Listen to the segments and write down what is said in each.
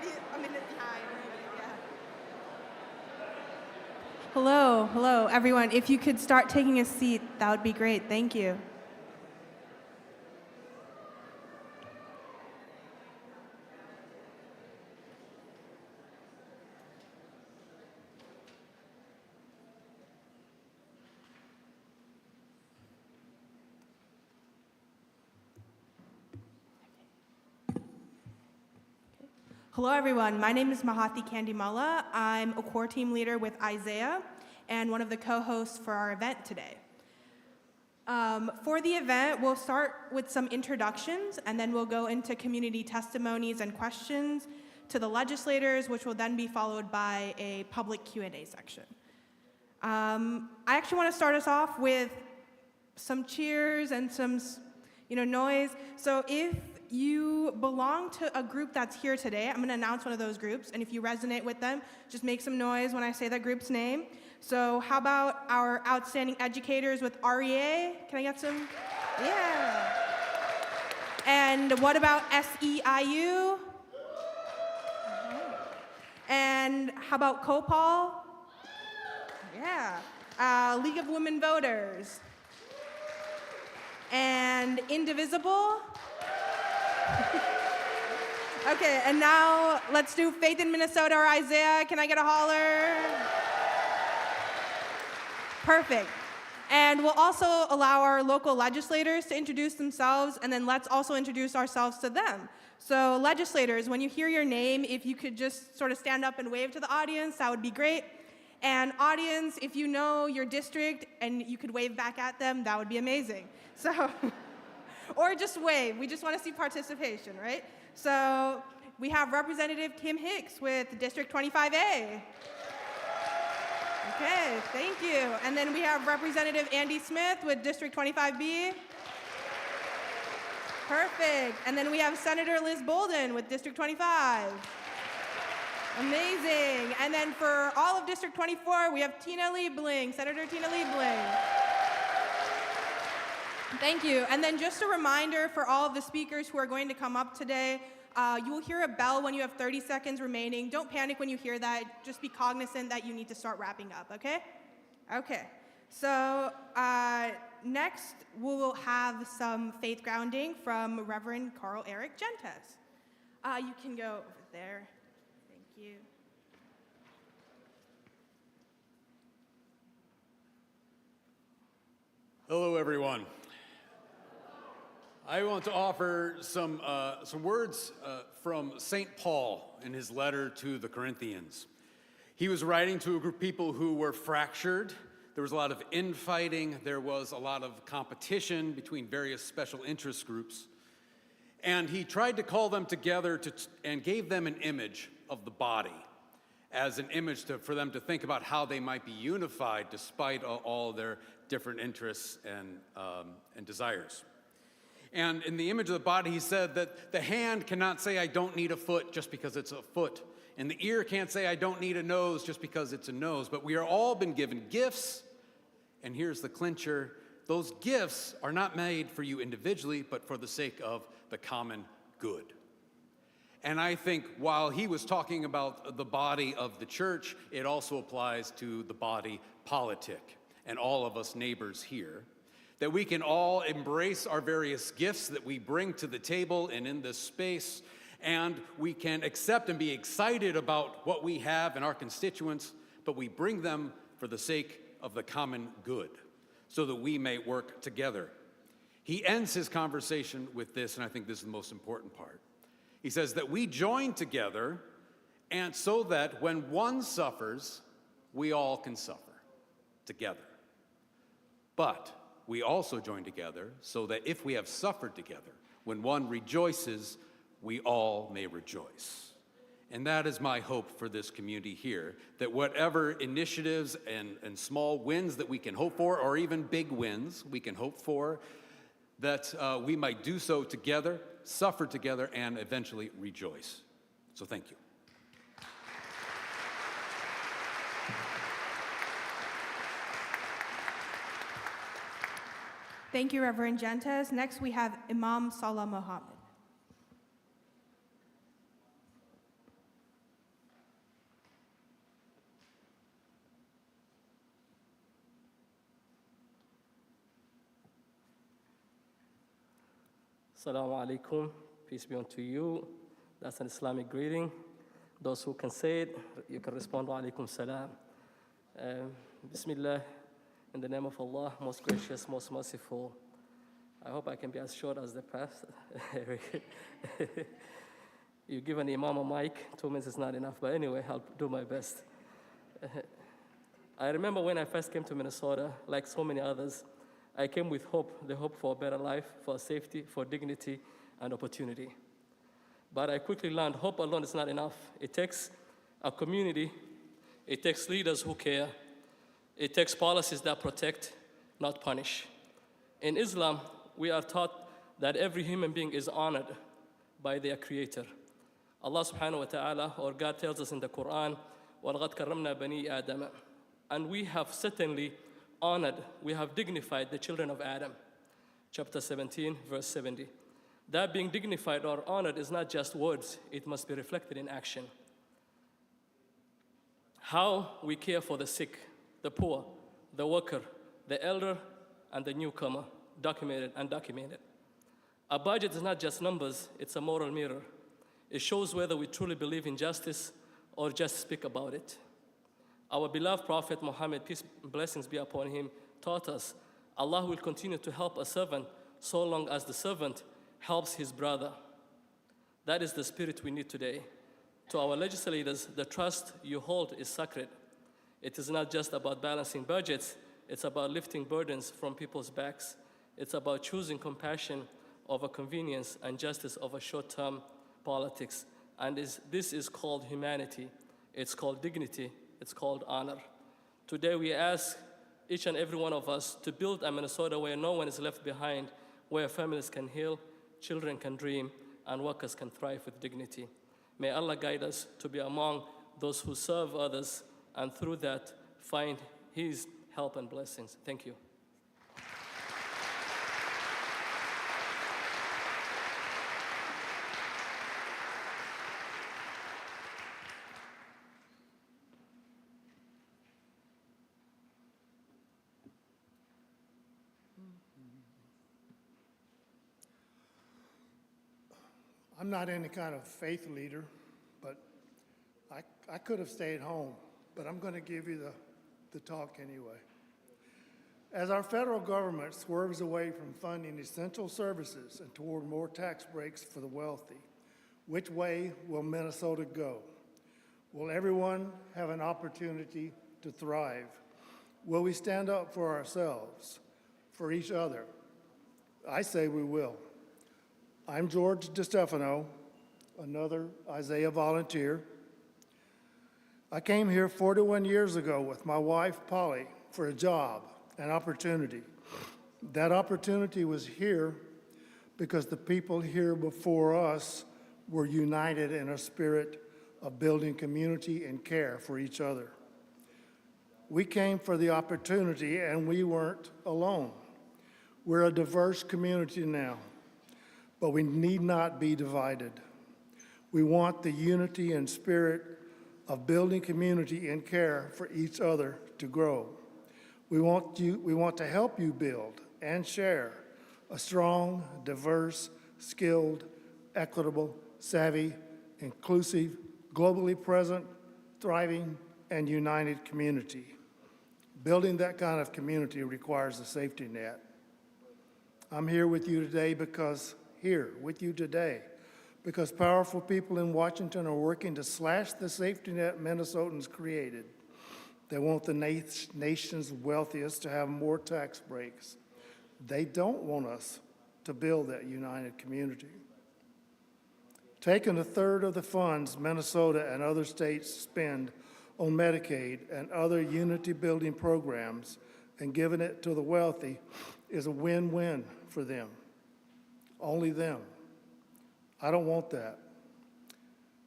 already a minute behind. Yeah. Hello, everyone. If you could start taking a seat, that would be great. Thank you. Hello, everyone. My name is Mahathi Kandimala. I'm a core team leader with Isaiah and one of the co-hosts for our event today. For the event, we'll start with some introductions, and then we'll go into community testimonies and questions to the legislators, which will then be followed by a public Q&A section. I actually want to start us off with some cheers and some, noise. So if you belong to a group that's here today, I'm going to announce one of those groups, and if you resonate with them, just make some noise when I say that group's name. So how about our outstanding educators with REA? Can I get some? Yeah. And what about SEIU? And how about COPOL? Yeah. League of Women Voters. And Indivisible? Okay, and now let's do Faith in Minnesota or Isaiah. Can I get a holler? Perfect. And we'll also allow our local legislators to introduce themselves, and then let's also introduce ourselves to them. So legislators, when you hear your name, if you could just sort of stand up and wave to the audience, that would be great. And audience, if you know your district and you could wave back at them, that would be amazing. So, or just wave. We just want to see participation, right? So we have Representative Kim Hicks with District 25A. Okay, thank you. And then we have Representative Andy Smith with District 25B. Perfect. And then we have Senator Liz Bolden with District 25. Amazing. And then for all of District 24, we have Tina Liebling, Senator Tina Liebling. Thank you. And then just a reminder for all of the speakers who are going to come up today, you will hear a bell when you have 30 seconds remaining. Don't panic when you hear that. Just be cognizant that you need to start wrapping up, okay? Okay. So next, we will have some faith grounding from Reverend Carl Eric Gentes. You can go over there. Thank you. Hello, everyone. I want to offer some words from St. Paul in his letter to the Corinthians. He was writing to a group of people who were fractured. There was a lot of infighting. There was a lot of competition between various special interest groups. And he tried to call them together and gave them an image of the body as an image for them to think about how they might be unified despite all their different interests and desires. And in the image of the body, he said that the hand cannot say, I don't need a foot just because it's a foot. And the ear can't say, I don't need a nose just because it's a nose. But we are all been given gifts. And here's the clincher. Those gifts are not made for you individually, but for the sake of the common good. And I think while he was talking about the body of the church, it also applies to the body politic and all of us neighbors here. That we can all embrace our various gifts that we bring to the table and in this space, and we can accept and be excited about what we have in our constituents, but we bring them for the sake of the common good, so that we may work together. He ends his conversation with this, and I think this is the most important part. He says that we join together, and so that when one suffers, we all can suffer together. But we also join together so that if we have suffered together, when one rejoices, we all may rejoice. And that is my hope for this community here, that whatever initiatives and small wins that we can hope for, or even big wins we can hope for, that we might do so together, suffer together, and eventually rejoice. So thank you. Thank you, Reverend Gentes. Next, we have Imam Salah Mohammed. Assalamu alaikum, peace be unto you. That's an Islamic greeting. Those who can say it, you can respond wa alaikum salam. Bismillah, in the name of Allah, most gracious, most merciful. I hope I can be as short as the past. You give an imam a mic, 2 minutes is not enough, but anyway, I'll do my best. I remember when I first came to Minnesota, like so many others, I came with hope, the hope for a better life, for safety, for dignity, and opportunity. But I quickly learned hope alone is not enough. It takes a community, it takes leaders who care, it takes policies that protect, not punish. In Islam, we are taught that every human being is honored by their creator. Allah subhanahu wa ta'ala, or God tells us in the Quran, وَلَقَدْ كَرَّمْنَا بَنِي آدَمَ. And we have certainly honored, we have dignified the children of Adam. Chapter 17, verse 70. That being dignified or honored is not just words, it must be reflected in action. How we care for the sick, the poor, the worker, the elder, and the newcomer, documented and undocumented. A budget is not just numbers, it's a moral mirror. It shows whether we truly believe in justice or just speak about it. Our beloved Prophet Muhammad, peace and blessings be upon him, taught us Allah will continue to help a servant so long as the servant helps his brother. That is the spirit we need today. To our legislators, the trust you hold is sacred. It is not just about balancing budgets, it's about lifting burdens from people's backs. It's about choosing compassion over convenience and justice over short-term politics. And this is called humanity. It's called dignity. It's called honor. Today we ask each and every one of us to build a Minnesota where no one is left behind, where families can heal, children can dream, and workers can thrive with dignity. May Allah guide us to be among those who serve others and through that find His help and blessings. Thank you. I'm not any kind of faith leader, but I could have stayed home, but I'm going to give you the talk anyway. As our federal government swerves away from funding essential services and toward more tax breaks for the wealthy, which way will Minnesota go? Will everyone have an opportunity to thrive? Will we stand up for ourselves, for each other? I say we will. I'm George DeStefano, another Isaiah volunteer. I came here 41 years ago with my wife, Polly, for a job, an opportunity. That opportunity was here because the people here before us were united in a spirit of building community and care for each other. We came for the opportunity, and we weren't alone. We're a diverse community now, but we need not be divided. We want the unity and spirit of building community and care for each other to grow. We want to help you build and share a strong, diverse, skilled, equitable, savvy, inclusive, globally present, thriving, and united community. Building that kind of community requires a safety net. I'm here with you today because powerful people in Washington are working to slash the safety net Minnesotans created. They want the nation's wealthiest to have more tax breaks. They don't want us to build that united community. Taking a third of the funds Minnesota and other states spend on Medicaid and other unity-building programs and giving it to the wealthy is a win-win for them. Only them. I don't want that.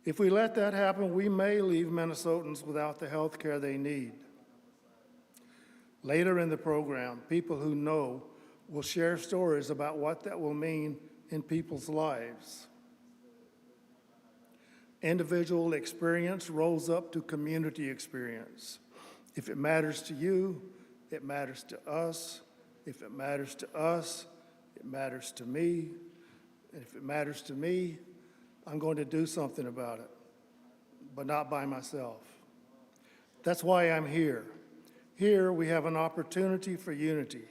If we let that happen, we may leave Minnesotans without the health care they need. Later in the program, people who know will share stories about what that will mean in people's lives. Individual experience rolls up to community experience. If it matters to you, it matters to us. If it matters to us, it matters to me. And if it matters to me, I'm going to do something about it, but not by myself. That's why I'm here. Here we have an opportunity for unity,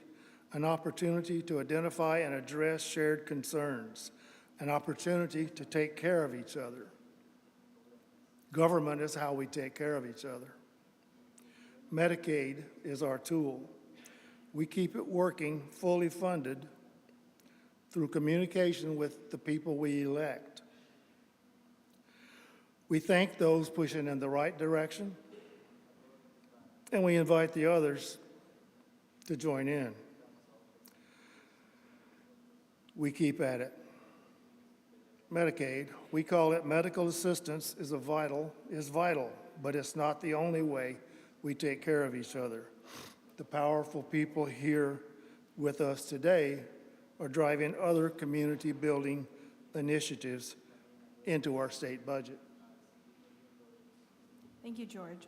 an opportunity to identify and address shared concerns, an opportunity to take care of each other. Government is how we take care of each other. Medicaid is our tool. We keep it working, fully funded, through communication with the people we elect. We thank those pushing in the right direction, and we invite the others to join in. We keep at it. Medicaid, we call it medical assistance, is vital, but it's not the only way we take care of each other. The powerful people here with us today are driving other community building initiatives into our state budget. Thank you, George.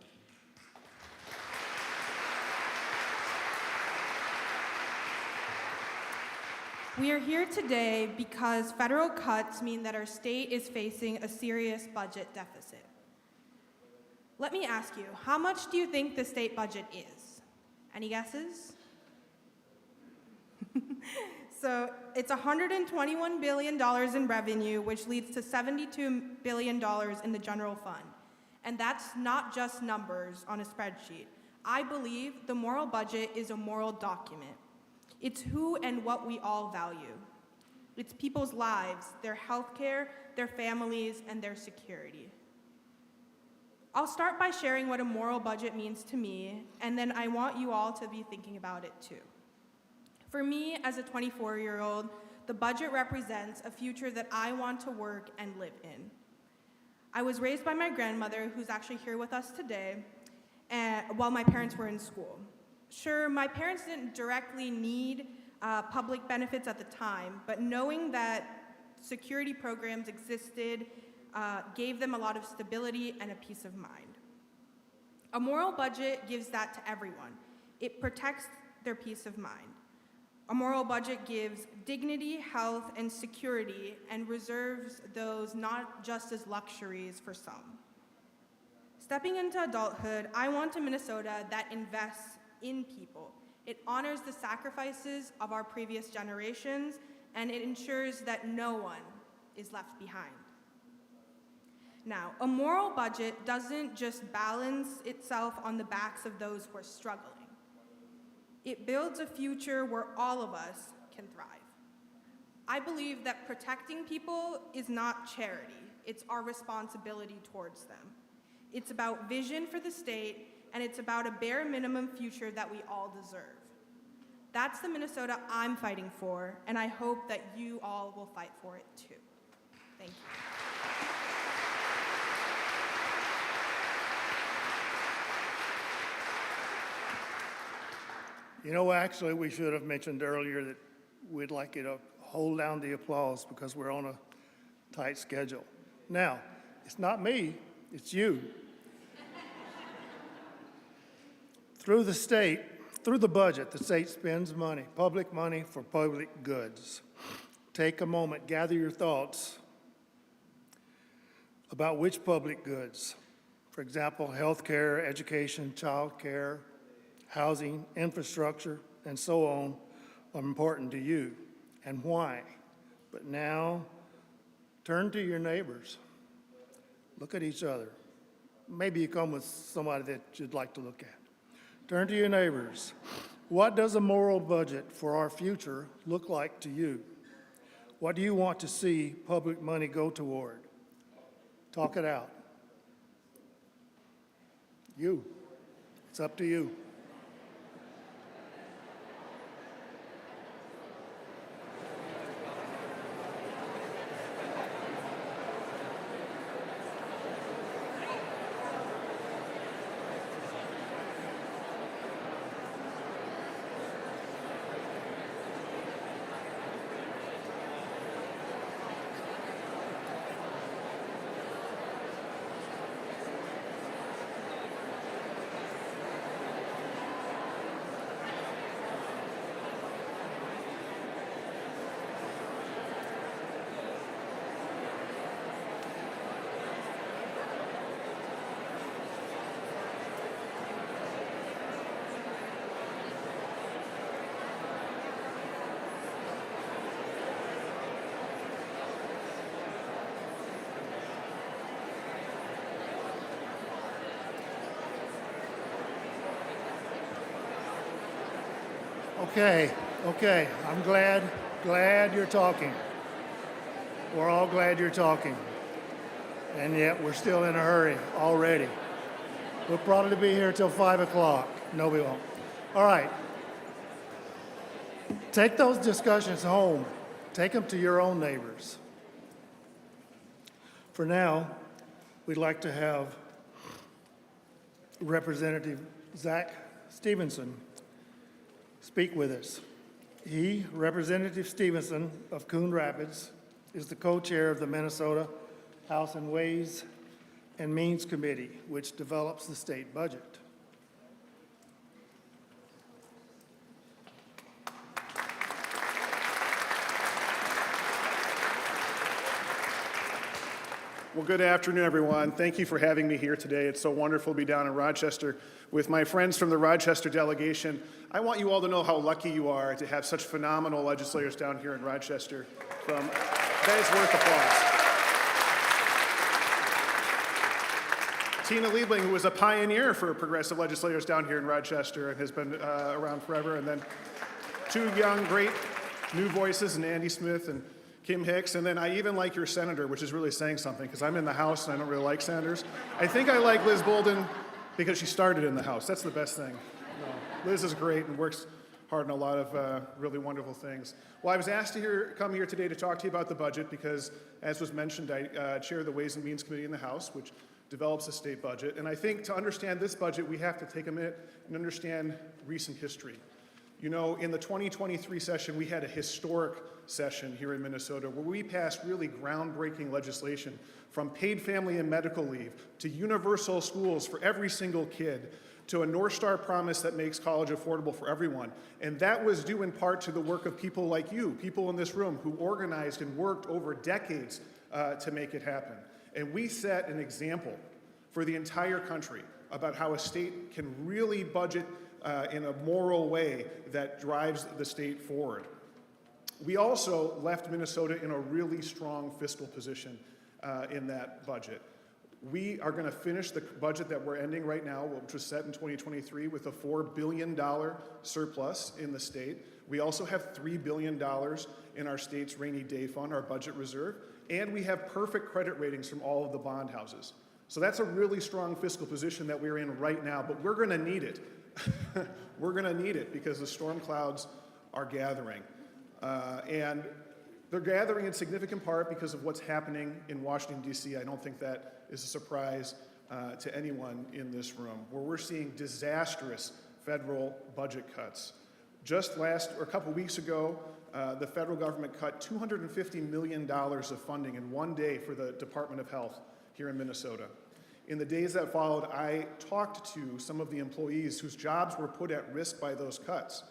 We are here today because federal cuts mean that our state is facing a serious budget deficit. Let me ask you, how much do you think the state budget is? Any guesses? So it's $121 billion in revenue, which leads to $72 billion in the general fund. And that's not just numbers on a spreadsheet. I believe the moral budget is a moral document. It's who and what we all value. It's people's lives, their health care, their families, and their security. I'll start by sharing what a moral budget means to me, and then I want you all to be thinking about it too. For me, as a 24-year-old, the budget represents a future that I want to work and live in. I was raised by my grandmother, who's actually here with us today, while my parents were in school. Sure, my parents didn't directly need public benefits at the time, but knowing that security programs existed gave them a lot of stability and a peace of mind. A moral budget gives that to everyone. It protects their peace of mind. A moral budget gives dignity, health, and security, and reserves those not just as luxuries for some. Stepping into adulthood, I want a Minnesota that invests in people. It honors the sacrifices of our previous generations, and it ensures that no one is left behind. Now, a moral budget doesn't just balance itself on the backs of those who are struggling. It builds a future where all of us can thrive. I believe that protecting people is not charity. It's our responsibility towards them. It's about vision for the state, and it's about a bare minimum future that we all deserve. That's the Minnesota I'm fighting for, and I hope that you all will fight for it too. Thank you. You know, actually, we should have mentioned earlier that we'd like you to hold down the applause because we're on a tight schedule. Now, it's not me, it's you. Through the budget, the state spends money, public money for public goods. Take a moment, gather your thoughts about which public goods. For example, healthcare, education, childcare, housing, infrastructure, and so on are important to you, and why. But now, turn to your neighbors. Look at each other. Maybe you come with somebody that you'd like to look at. Turn to your neighbors. What does a moral budget for our future look like to you? What do you want to see public money go toward? Talk it out. You. It's up to you. Okay, okay. I'm glad you're talking. We're all glad you're talking. And yet we're still in a hurry already. We'll probably be here till 5 o'clock. No, we won't. All right. Take those discussions home. Take them to your own neighbors. For now, we'd like to have Representative Zach Stevenson speak with us. He, Representative Stevenson of Coon Rapids, is the co-chair of the Minnesota House and Ways and Means Committee, which develops the state budget. Well, good afternoon, everyone. Thank you for having me here today. It's so wonderful to be down in Rochester with my friends from the Rochester delegation. I want you all to know how lucky you are to have such phenomenal legislators down here in Rochester. That is worth applause. Tina Liebling, who was a pioneer for progressive legislators down here in Rochester and has been around forever, and then two young, great new voices, and Andy Smith and Kim Hicks, and then I even like your senator, which is really saying something, because I'm in the House and I don't really like senators. I think I like Liz Bolden because she started in the House. That's the best thing. No, Liz is great and works hard on a lot of really wonderful things. Well, I was asked to come here today to talk to you about the budget because, as was mentioned, I chair the Ways and Means Committee in the House, which develops the state budget. And I think to understand this budget, we have to take a minute and understand recent history. You know, in the 2023 session, we had a historic session here in Minnesota where we passed really groundbreaking legislation, from paid family and medical leave to universal schools for every single kid to a North Star promise that makes college affordable for everyone. And that was due in part to the work of people like you, people in this room who organized and worked over decades to make it happen. And we set an example for the entire country about how a state can really budget in a moral way that drives the state forward. We also left Minnesota in a really strong fiscal position in that budget. We are going to finish the budget that we're ending right now, which was set in 2023, with a $4 billion surplus in the state. We also have $3 billion in our state's rainy day fund, our budget reserve, and we have perfect credit ratings from all of the bond houses. So that's a really strong fiscal position that we're in right now, but we're going to need it. We're going to need it because the storm clouds are gathering. And they're gathering in significant part because of what's happening in Washington, D.C. I don't think that is a surprise to anyone in this room, where we're seeing disastrous federal budget cuts. Just a couple weeks ago, the federal government cut $250 million of funding in one day for the Department of Health here in Minnesota. In the days that followed, I talked to some of the employees whose jobs were put at risk by those cuts.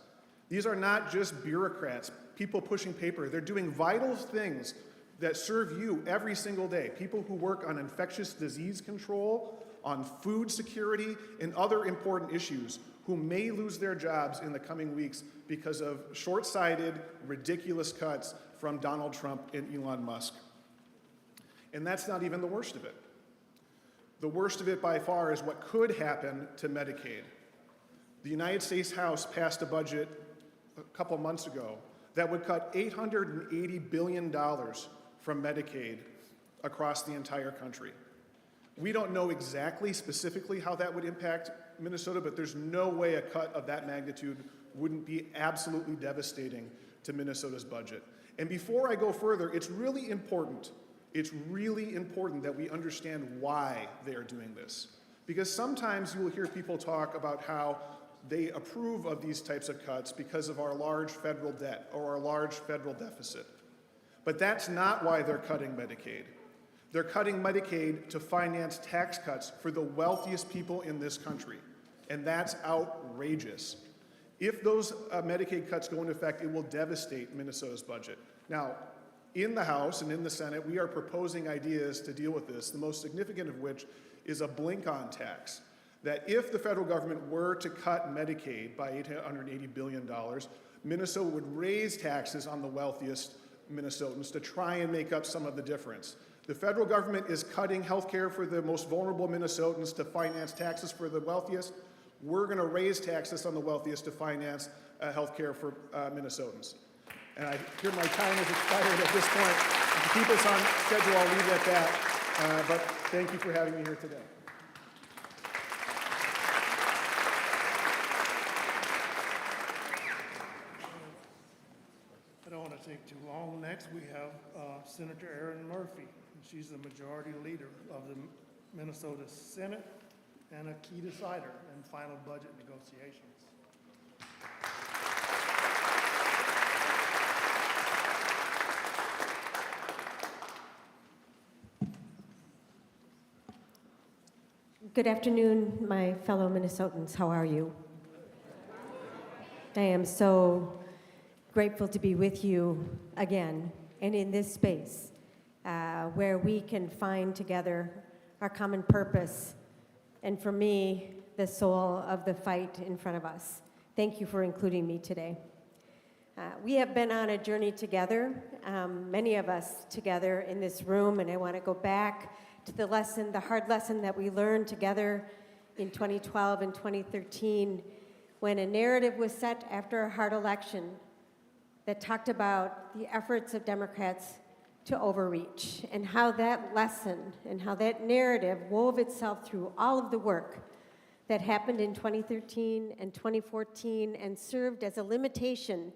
These are not just bureaucrats, people pushing paper. They're doing vital things that serve you every single day. People who work on infectious disease control, on food security, and other important issues, who may lose their jobs in the coming weeks because of short-sighted, ridiculous cuts from Donald Trump and Elon Musk. And that's not even the worst of it. The worst of it by far is what could happen to Medicaid. The United States House passed a budget a couple months ago that would cut $880 billion from Medicaid across the entire country. We don't know exactly, specifically, how that would impact Minnesota, but there's no way a cut of that magnitude wouldn't be absolutely devastating to Minnesota's budget. And before I go further, it's really important that we understand why they are doing this. Because sometimes you will hear people talk about how they approve of these types of cuts because of our large federal debt or our large federal deficit. But that's not why they're cutting Medicaid. They're cutting Medicaid to finance tax cuts for the wealthiest people in this country. And that's outrageous. If those Medicaid cuts go into effect, it will devastate Minnesota's budget. Now, in the House and in the Senate, we are proposing ideas to deal with this, the most significant of which is a blink-on tax, that if the federal government were to cut Medicaid by $880 billion, Minnesota would raise taxes on the wealthiest Minnesotans to try and make up some of the difference. The federal government is cutting health care for the most vulnerable Minnesotans to finance taxes for the wealthiest. we're going to raise taxes on the wealthiest to finance health care for Minnesotans. And I hear my time has expired at this point. To keep us on schedule, I'll leave it at that. But thank you for having me here today. I don't want to take too long. Next, we have Senator Erin Murphy. She's the majority leader of the Minnesota Senate and a key decider in final budget negotiations. Good afternoon, my fellow Minnesotans. How are you? I am so grateful to be with you again and in this space where we can find together our common purpose and, for me, the soul of the fight in front of us. Thank you for including me today. We have been on a journey together, many of us together in this room, and I want to go back to the lesson, the hard lesson that we learned together in 2012 and 2013 when a narrative was set after a hard election that talked about the efforts of Democrats to overreach and how that lesson and how that narrative wove itself through all of the work that happened in 2013 and 2014 and served as a limitation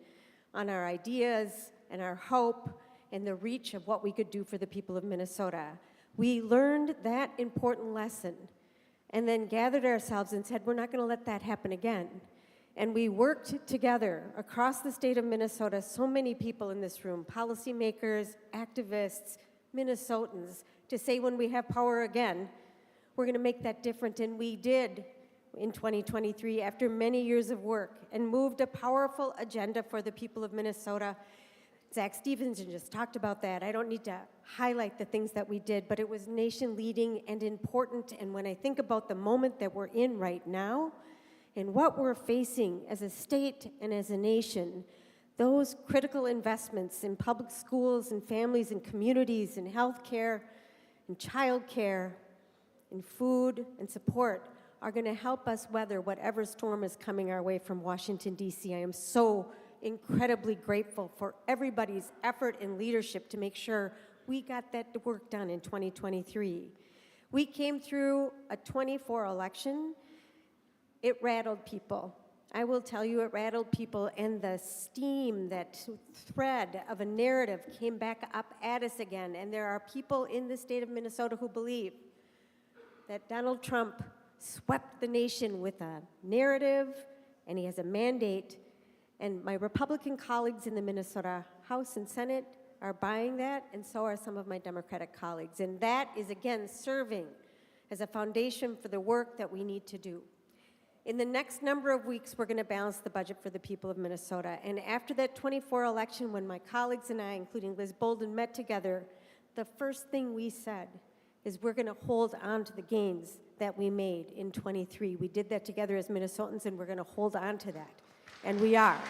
on our ideas and our hope and the reach of what we could do for the people of Minnesota. We learned that important lesson and then gathered ourselves and said, we're not going to let that happen again. And we worked together across the state of Minnesota, so many people in this room, policymakers, activists, Minnesotans, to say when we have power again, we're going to make that different. And we did in 2023 after many years of work and moved a powerful agenda for the people of Minnesota. Zach Stevenson just talked about that. I don't need to highlight the things that we did, but it was nation-leading and important. And when I think about the moment that we're in right now and what we're facing as a state and as a nation, those critical investments in public schools and families and communities and health care and child care and food and support are going to help us weather whatever storm is coming our way from Washington, D.C. I am so incredibly grateful for everybody's effort and leadership to make sure we got that work done in 2023. We came through a 24 election. It rattled people. I will tell you, it rattled people, and the steam, that thread of a narrative came back up at us again. And there are people in the state of Minnesota who believe that Donald Trump swept the nation with a narrative, and he has a mandate. And my Republican colleagues in the Minnesota House and Senate are buying that, and so are some of my Democratic colleagues. And that is, again, serving as a foundation for the work that we need to do. In the next number of weeks, we're going to balance the budget for the people of Minnesota. And after that 24 election, when my colleagues and I, including Liz Bolden, met together, the first thing we said is we're going to hold on to the gains that we made in 23. We did that together as Minnesotans, and we're going to hold on to that. And we are.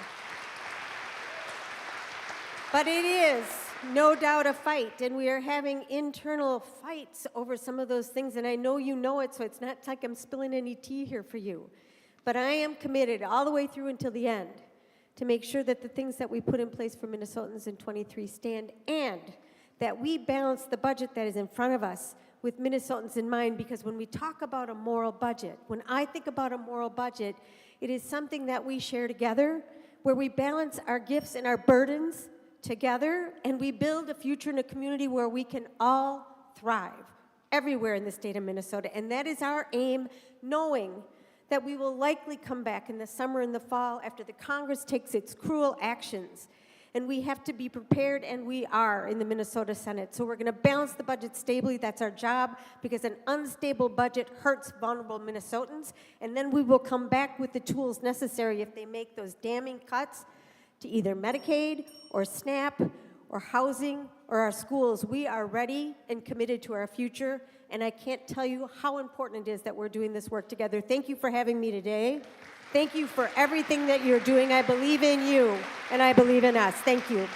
But it is no doubt a fight, and we are having internal fights over some of those things, and I know you know it, so it's not like I'm spilling any tea here for you. But I am committed all the way through until the end to make sure that the things that we put in place for Minnesotans in 23 stand, and that we balance the budget that is in front of us with Minnesotans in mind, because when we talk about a moral budget, when I think about a moral budget, it is something that we share together, where we balance our gifts and our burdens together, and we build a future in a community where we can all thrive everywhere in the state of Minnesota. And that is our aim, knowing that we will likely come back in the summer and the fall after the Congress takes its cruel actions. And we have to be prepared, and we are in the Minnesota Senate. So we're going to balance the budget stably. That's our job, because an unstable budget hurts vulnerable Minnesotans. And then we will come back with the tools necessary if they make those damning cuts to either Medicaid or SNAP or housing or our schools. We are ready and committed to our future. And I can't tell you how important it is that we're doing this work together. Thank you for having me today. Thank you for everything that you're doing. I believe in you, and I believe in us. Thank you.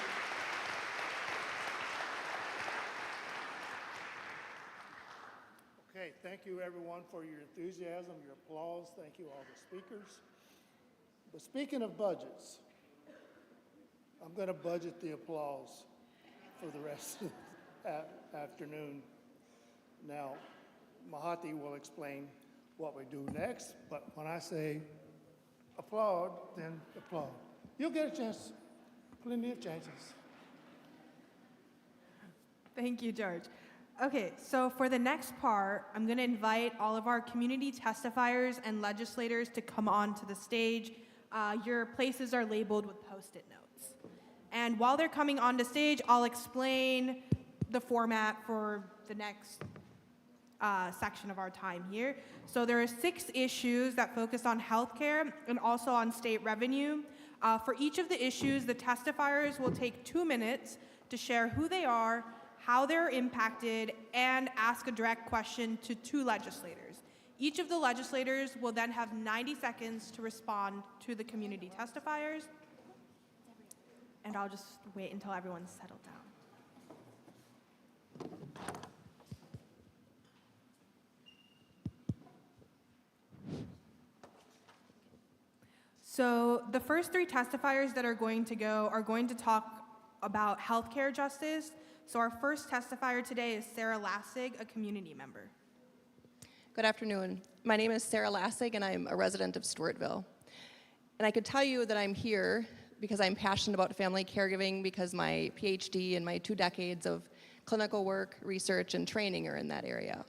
Okay, thank Thank you, everyone, for your enthusiasm, your applause. Thank you, all the speakers. But speaking of budgets, I'm going to budget the applause for the rest of the afternoon. Now, Mahati will explain what we do next, but when I say applaud, then applaud. You'll get a chance, plenty of chances. Thank you, George. Okay, so for the next part, I'm going to invite all of our community testifiers and legislators to come onto the stage. Your places are labeled with Post-it notes. And while they're coming onto stage, I'll explain the format for the next section of our time here. So there are 6 issues that focus on healthcare and also on state revenue. For each of the issues, the testifiers will take 2 minutes to share who they are, how they're impacted, and ask a direct question to 2 legislators. Each of the legislators will then have 90 seconds to respond to the community testifiers. And I'll just wait until everyone's settled down. So the first 3 testifiers that are going to go are going to talk about healthcare justice. So our first testifier today is Sarah Lassig, a community member. Good afternoon. My name is Sarah Lassig, and I'm a resident of Stewartville. And I could tell you that I'm here because I'm passionate about family caregiving, because my PhD and my 2 decades of clinical work, research, and training are in that area.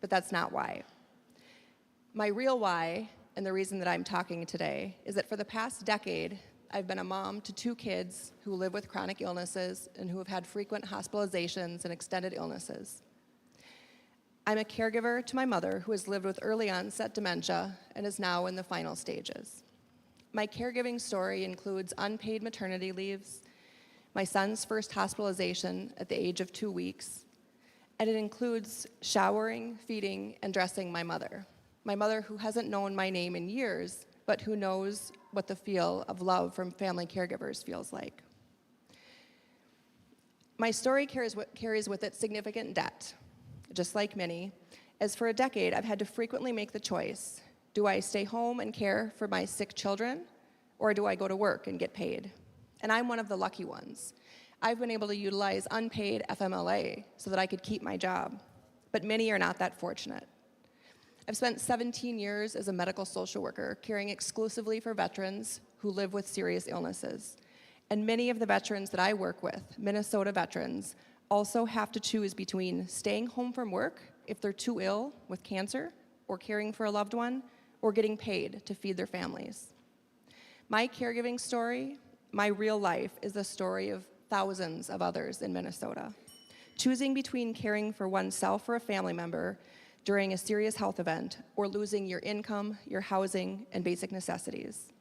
But that's not why. My real why, and the reason that I'm talking today, is that for the past decade, I've been a mom to 2 kids who live with chronic illnesses and who have had frequent hospitalizations and extended illnesses. I'm a caregiver to my mother, who has lived with early onset dementia and is now in the final stages. My caregiving story includes unpaid maternity leaves, my son's first hospitalization at the age of 2 weeks, and it includes showering, feeding, and dressing my mother who hasn't known my name in years, but who knows what the feel of love from family caregivers feels like. My story carries with it significant debt, just like many, as for a decade I've had to frequently make the choice: do I stay home and care for my sick children, or do I go to work and get paid? And I'm one of the lucky ones. I've been able to utilize unpaid FMLA so that I could keep my job, but many are not that fortunate. I've spent 17 years as a medical social worker caring exclusively for veterans who live with serious illnesses. And many of the veterans that I work with, Minnesota veterans, also have to choose between staying home from work if they're too ill with cancer, or caring for a loved one, or getting paid to feed their families. My caregiving story, my real life, is the story of thousands of others in Minnesota. Choosing between caring for oneself or a family member during a serious health event, or losing your income, your housing, and basic necessities.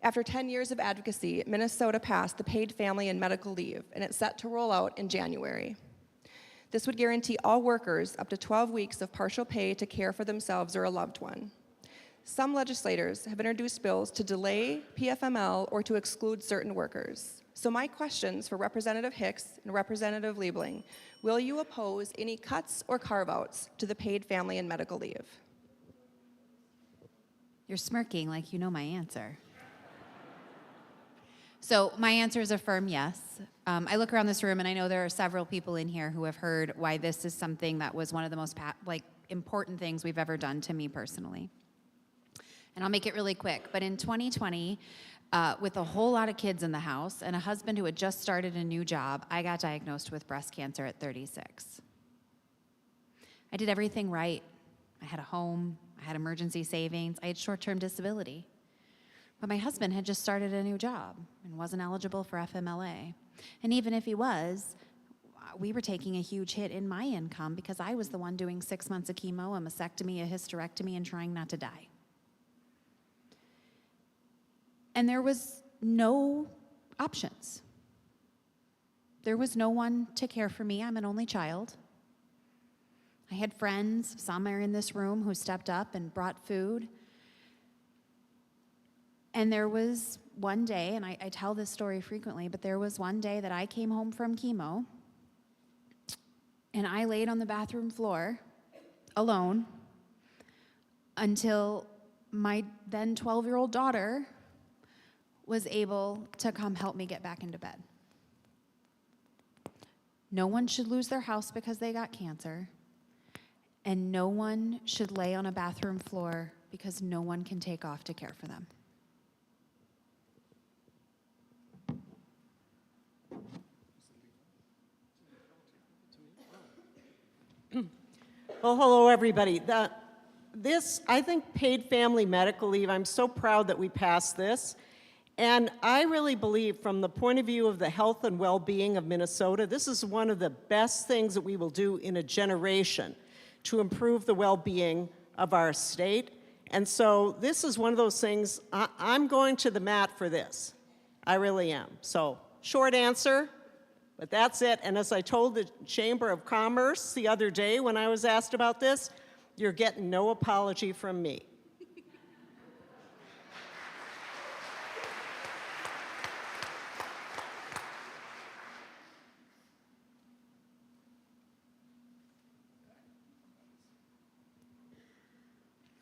After 10 years of advocacy, Minnesota passed the paid family and medical leave, and it's set to roll out in January. This would guarantee all workers up to 12 weeks of partial pay to care for themselves or a loved one. Some legislators have introduced bills to delay PFML or to exclude certain workers. So my questions for Representative Hicks and Representative Liebling: will you oppose any cuts or carve-outs to the paid family and medical leave? You're smirking like you know my answer. So my answer is a firm yes. I look around this room and I know there are several people in here who have heard why this is something that was one of the most important things we've ever done to me personally. And I'll make it really quick. But in 2020, with a whole lot of kids in the house and a husband who had just started a new job, I got diagnosed with breast cancer at 36. I did everything right. I had a home, I had emergency savings, I had short-term disability. But my husband had just started a new job and wasn't eligible for FMLA. And even if he was, we were taking a huge hit in my income because I was the one doing 6 months of chemo, a mastectomy, a hysterectomy, and trying not to die. And there was no options. There was no one to care for me. I'm an only child. I had friends, some are in this room, who stepped up and brought food. And there was one day, and I tell this story frequently, but there was one day that I came home from chemo, and I laid on the bathroom floor, alone until my then 12-year-old daughter was able to come help me get back into bed. No one should lose their house because they got cancer, and no one should lay on a bathroom floor because no one can take off to care for them. Well, hello, everybody. This, I think, paid family medical leave, I'm so proud that we passed this. And I really believe, from the point of view of the health and well-being of Minnesota, this is one of the best things that we will do in a generation to improve the well-being of our state. And so this is one of those things, I'm going to the mat for this. I really am. So, short answer, but that's it. And as I told the Chamber of Commerce the other day when I was asked about this, you're getting no apology from me.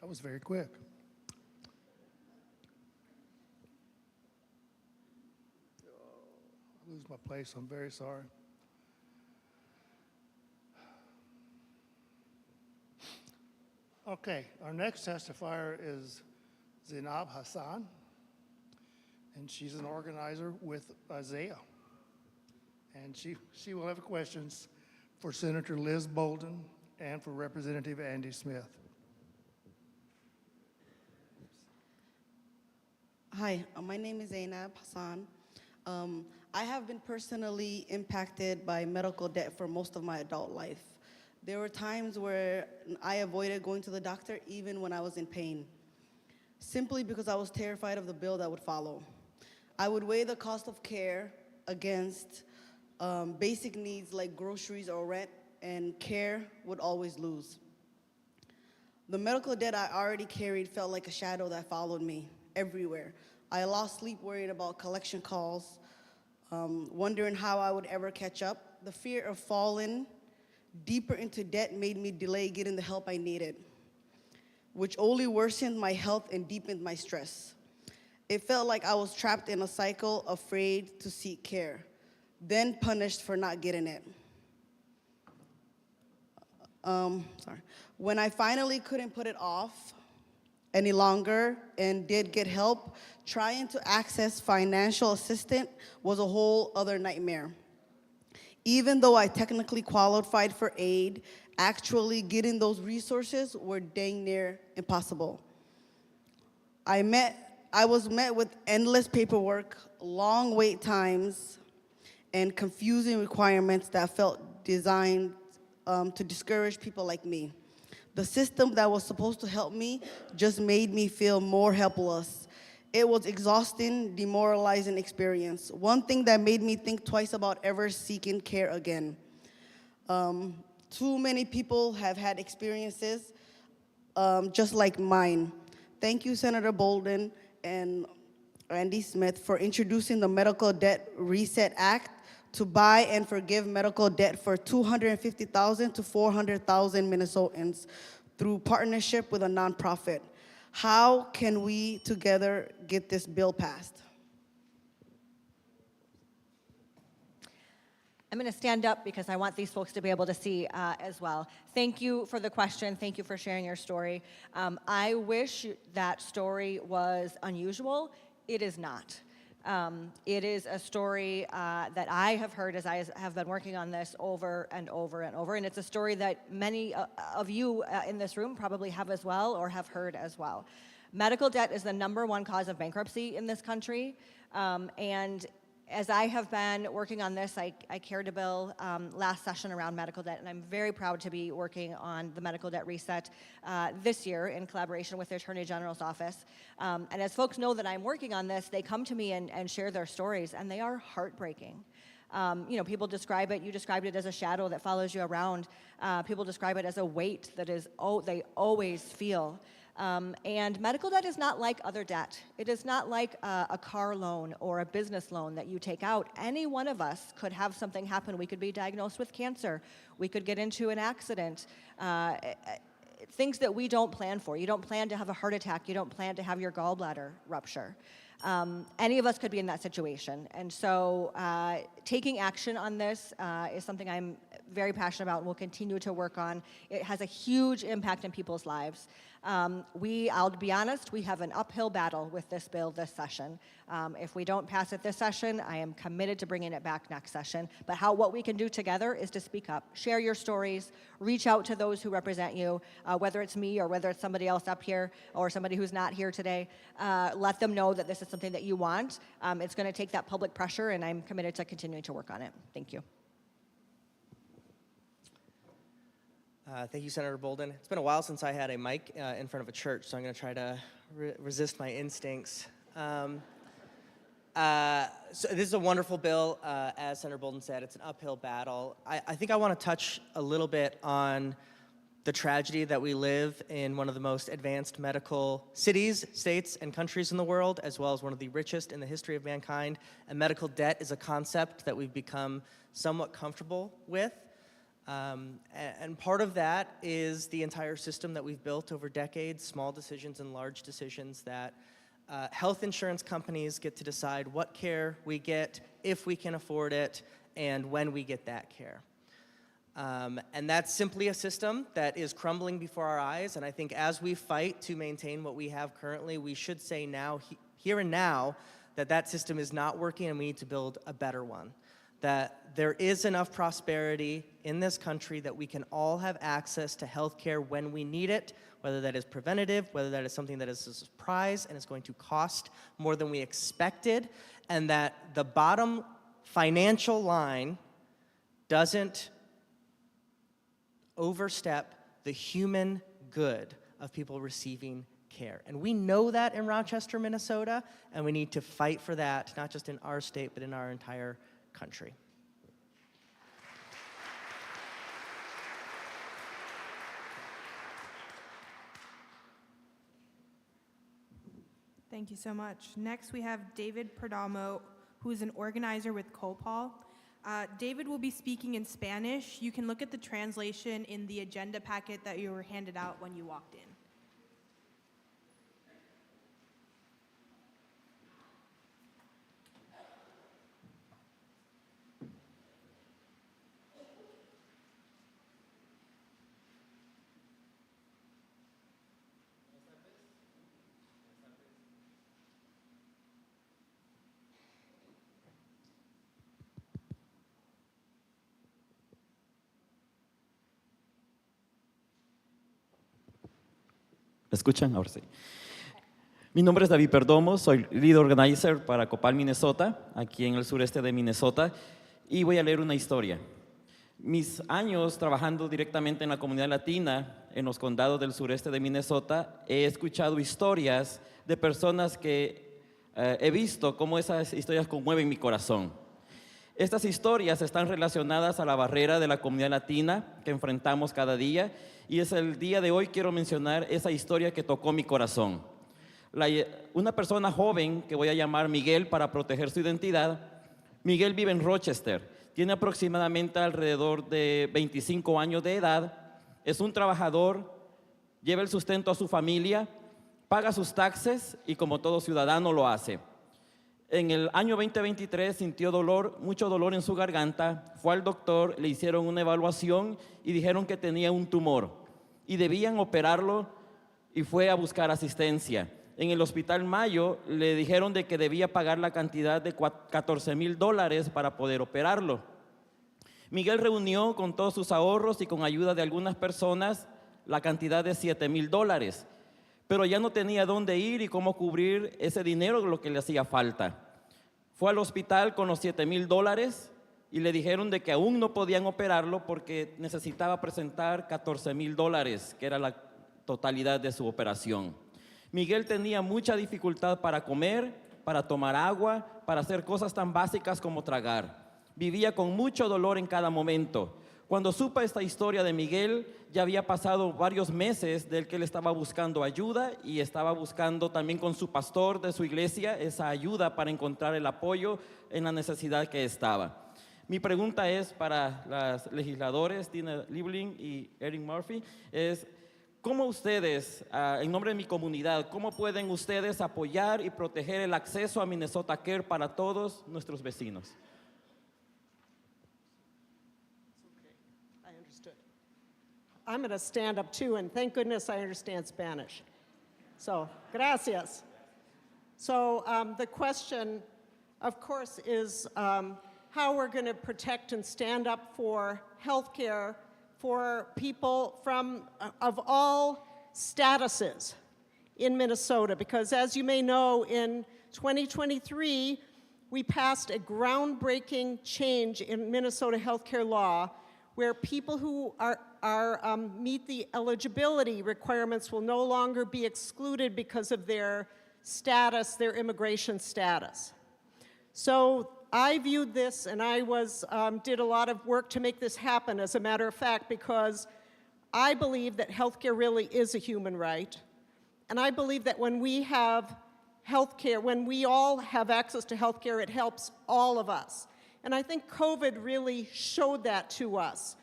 That was very quick. I lose my place. I'm very sorry. Okay, our next testifier is Zainab Hassan, and she's an organizer with Isaiah. And she will have questions for Senator Liz Bolden and for Representative Andy Smith. Hi, my name is Zainab Hassan. I have been personally impacted by medical debt for most of my adult life. There were times where I avoided going to the doctor even when I was in pain, simply because I was terrified of the bill that would follow. I would weigh the cost of care against basic needs like groceries or rent, and care would always lose. The medical debt I already carried felt like a shadow that followed me everywhere. I lost sleep worried about collection calls, wondering how I would ever catch up. The fear of falling deeper into debt made me delay getting the help I needed, which only worsened my health and deepened my stress. It felt like I was trapped in a cycle, afraid to seek care, then punished for not getting it. When I finally couldn't put it off any longer and did get help, trying to access financial assistance was a whole other nightmare. Even though I technically qualified for aid, actually getting those resources were dang near impossible. I was met with endless paperwork, long wait times, and confusing requirements that felt designed to discourage people like me. The system that was supposed to help me just made me feel more helpless. It was exhausting, demoralizing experience. One thing that made me think twice about ever seeking care again. Too many people have had experiences just like mine. Thank you, Senator Bolden and Andy Smith, for introducing the Medical Debt Reset Act to buy and forgive medical debt for 250,000 to 400,000 Minnesotans through partnership with a nonprofit. How can we together get this bill passed? I'm going to stand up because I want these folks to be able to see as well. Thank you for the question. Thank you for sharing your story. I wish that story was unusual. It is not. It is a story that I have heard as I have been working on this over and over and over, and it's a story that many of you in this room probably have as well or have heard as well. Medical debt is the #1 cause of bankruptcy in this country, and as I have been working on this, I carried a bill last session around medical debt, and I'm very proud to be working on the medical debt reset this year in collaboration with the Attorney General's office. And as folks know that I'm working on this, they come to me and share their stories, and they are heartbreaking. People describe it, you described it as a shadow that follows you around. People describe it as a weight that they always feel. And medical debt is not like other debt. It is not like a car loan or a business loan that you take out. Any one of us could have something happen. We could be diagnosed with cancer. We could get into an accident. things that we don't plan for. You don't plan to have a heart attack. You don't plan to have your gallbladder rupture. Any of us could be in that situation. And so taking action on this is something I'm very passionate about and will continue to work on. It has a huge impact in people's lives. I'll be honest, we have an uphill battle with this bill this session. If we don't pass it this session, I am committed to bringing it back next session. But what we can do together is to speak up, share your stories, reach out to those who represent you, whether it's me or whether it's somebody else up here or somebody who's not here today. Let them know that this is something that you want. It's going to take that public pressure, and I'm committed to continuing to work on it. Thank you. Thank you, Senator Bolden. It's been a while since I had a mic in front of a church, so I'm going to try to resist my instincts. So this is a wonderful bill. As Senator Bolden said, it's an uphill battle. I think I want to touch a little bit on the tragedy that we live in one of the most advanced medical cities, states, and countries in the world, as well as one of the richest in the history of mankind. And medical debt is a concept that we've become somewhat comfortable with. And part of that is the entire system that we've built over decades, small decisions and large decisions that health insurance companies get to decide what care we get, if we can afford it, and when we get that care. And that's simply a system that is crumbling before our eyes, and I think as we fight to maintain what we have currently, we should say now, here and now, that system is not working and we need to build a better one. That there is enough prosperity in this country that we can all have access to health care when we need it, whether that is preventative, whether that is something that is a surprise and is going to cost more than we expected, and that the bottom financial line doesn't overstep the human good of people receiving care. And we know that in Rochester, Minnesota, and we need to fight for that, not just in our state, but in our entire country. Thank you so much. Next, we have David Perdomo, who is an organizer with COPAL. David will be speaking in Spanish. You can look at the translation in the agenda packet that you were handed out when you walked in. ¿Me escuchan? Ahora sí. Mi nombre es David Perdomo, soy lead organizer para Copal, Minnesota, aquí en el sureste de Minnesota, y voy a leer una historia. Mis años trabajando directamente en la comunidad latina en los condados del sureste de Minnesota, he escuchado historias de personas que he visto cómo esas historias conmueven mi corazón. Estas historias están relacionadas a la barrera de la comunidad latina que enfrentamos cada día, y es el día de hoy quiero mencionar esa historia que tocó mi corazón. Una persona joven que voy a llamar Miguel para proteger su identidad. Miguel vive en Rochester, tiene aproximadamente alrededor de 25 años de edad, es un trabajador, lleva el sustento a su familia, paga sus taxes y como todo ciudadano lo hace. En el año 2023 sintió mucho dolor en su garganta, fue al doctor, le hicieron una evaluación y dijeron que tenía un tumor y debían operarlo y fue a buscar asistencia. En el Hospital Mayo le dijeron de que debía pagar la cantidad de $14,000 para poder operarlo. Miguel reunió con todos sus ahorros y con ayuda de algunas personas la cantidad de $7,000, pero ya no tenía dónde ir y cómo cubrir ese dinero, lo que le hacía falta. Fue al hospital con los $7,000 y le dijeron de que aún no podían operarlo porque necesitaba presentar $14,000, que era la totalidad de su operación. Miguel tenía mucha dificultad para comer, para tomar agua, para hacer cosas tan básicas como tragar. Vivía con mucho dolor en cada momento. Cuando supe esta historia de Miguel, ya había pasado varios meses del que él estaba buscando ayuda y estaba buscando también con su pastor de su iglesia esa ayuda para encontrar el apoyo en la necesidad que estaba. Mi pregunta es para los legisladores, Dina Liebling y Eric Murphy, es ¿cómo ustedes, en nombre de mi comunidad, cómo pueden ustedes apoyar y proteger el acceso a Minnesota Care para todos nuestros vecinos? I understood. I'm going to stand up too, and thank goodness I understand Spanish. So, gracias. So, the question, of course, is how we're going to protect and stand up for health care for people of all statuses in Minnesota. Because as you may know, in 2023, we passed a groundbreaking change in Minnesota healthcare law where people who meet the eligibility requirements will no longer be excluded because of their status, their immigration status. So I viewed this, and I did a lot of work to make this happen, as a matter of fact, because I believe that healthcare really is a human right. And I believe that when we have healthcare, when we all have access to healthcare, it helps all of us. And I think COVID really showed that to us,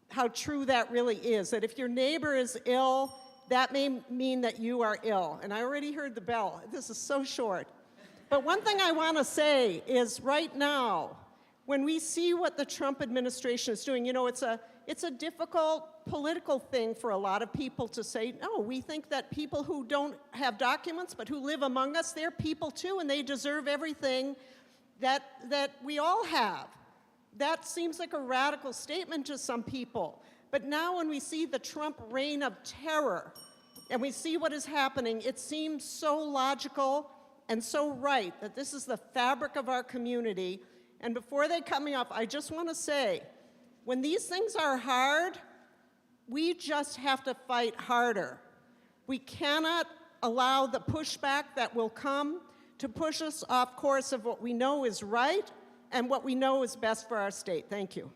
how true that really is, that if your neighbor is ill, that may mean that you are ill. And I already heard the bell. This is so short. But one thing I want to say is right now, when we see what the Trump administration is doing, you know, it's a difficult political thing for a lot of people to say, no, we think that people who don't have documents but who live among us, they're people too, and they deserve everything that we all have. That seems like a radical statement to some people. But now when we see the Trump reign of terror and we see what is happening, it seems so logical and so right that this is the fabric of our community. And before they cut me off, I just want to say, when these things are hard, we just have to fight harder. We cannot allow the pushback that will come to push us off course of what we know is right and what we know is best for our state. Thank you.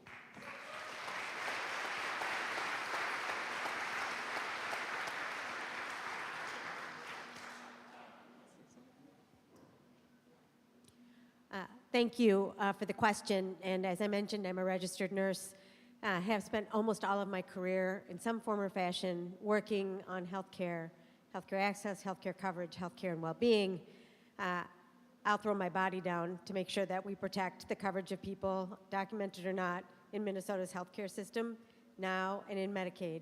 Thank you for the question. And as I mentioned, I'm a registered nurse. Have spent almost all of my career in some form or fashion working on healthcare access, healthcare coverage, healthcare and well-being. I'll throw my body down to make sure that we protect the coverage of people, documented or not, in Minnesota's healthcare system now and in Medicaid.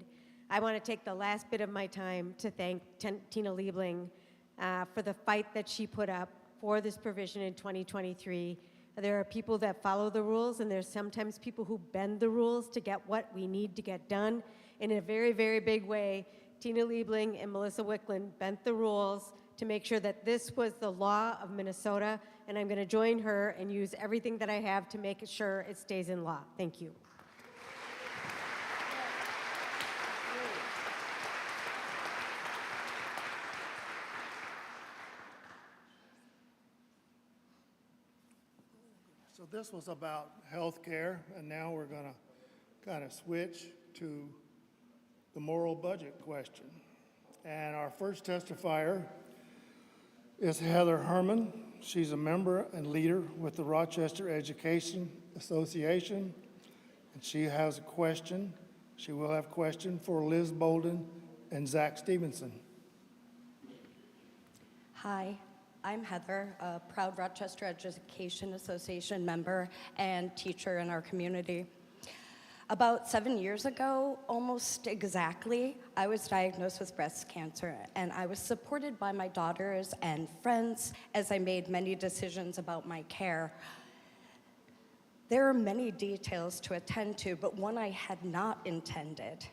I want to take the last bit of my time to thank Tina Liebling for the fight that she put up for this provision in 2023. There are people that follow the rules, and there's sometimes people who bend the rules to get what we need to get done. In a very, very big way, Tina Liebling and Melissa Wicklund bent the rules to make sure that this was the law of Minnesota, and I'm going to join her and use everything that I have to make sure it stays in law. Thank you. So this was about health care, and now we're going to kind of switch to the moral budget question. And our first testifier is Heather Herman. She's a member and leader with the Rochester Education Association, and she has a question. She will have a question for Liz Bolden and Zach Stevenson. Hi. I'm Heather, a proud Rochester Education Association member and teacher in our community. About 7 years ago, almost exactly, I was diagnosed with breast cancer, and I was supported by my daughters and friends as I made many decisions about my care. There are many details to attend to, but one I had not intended.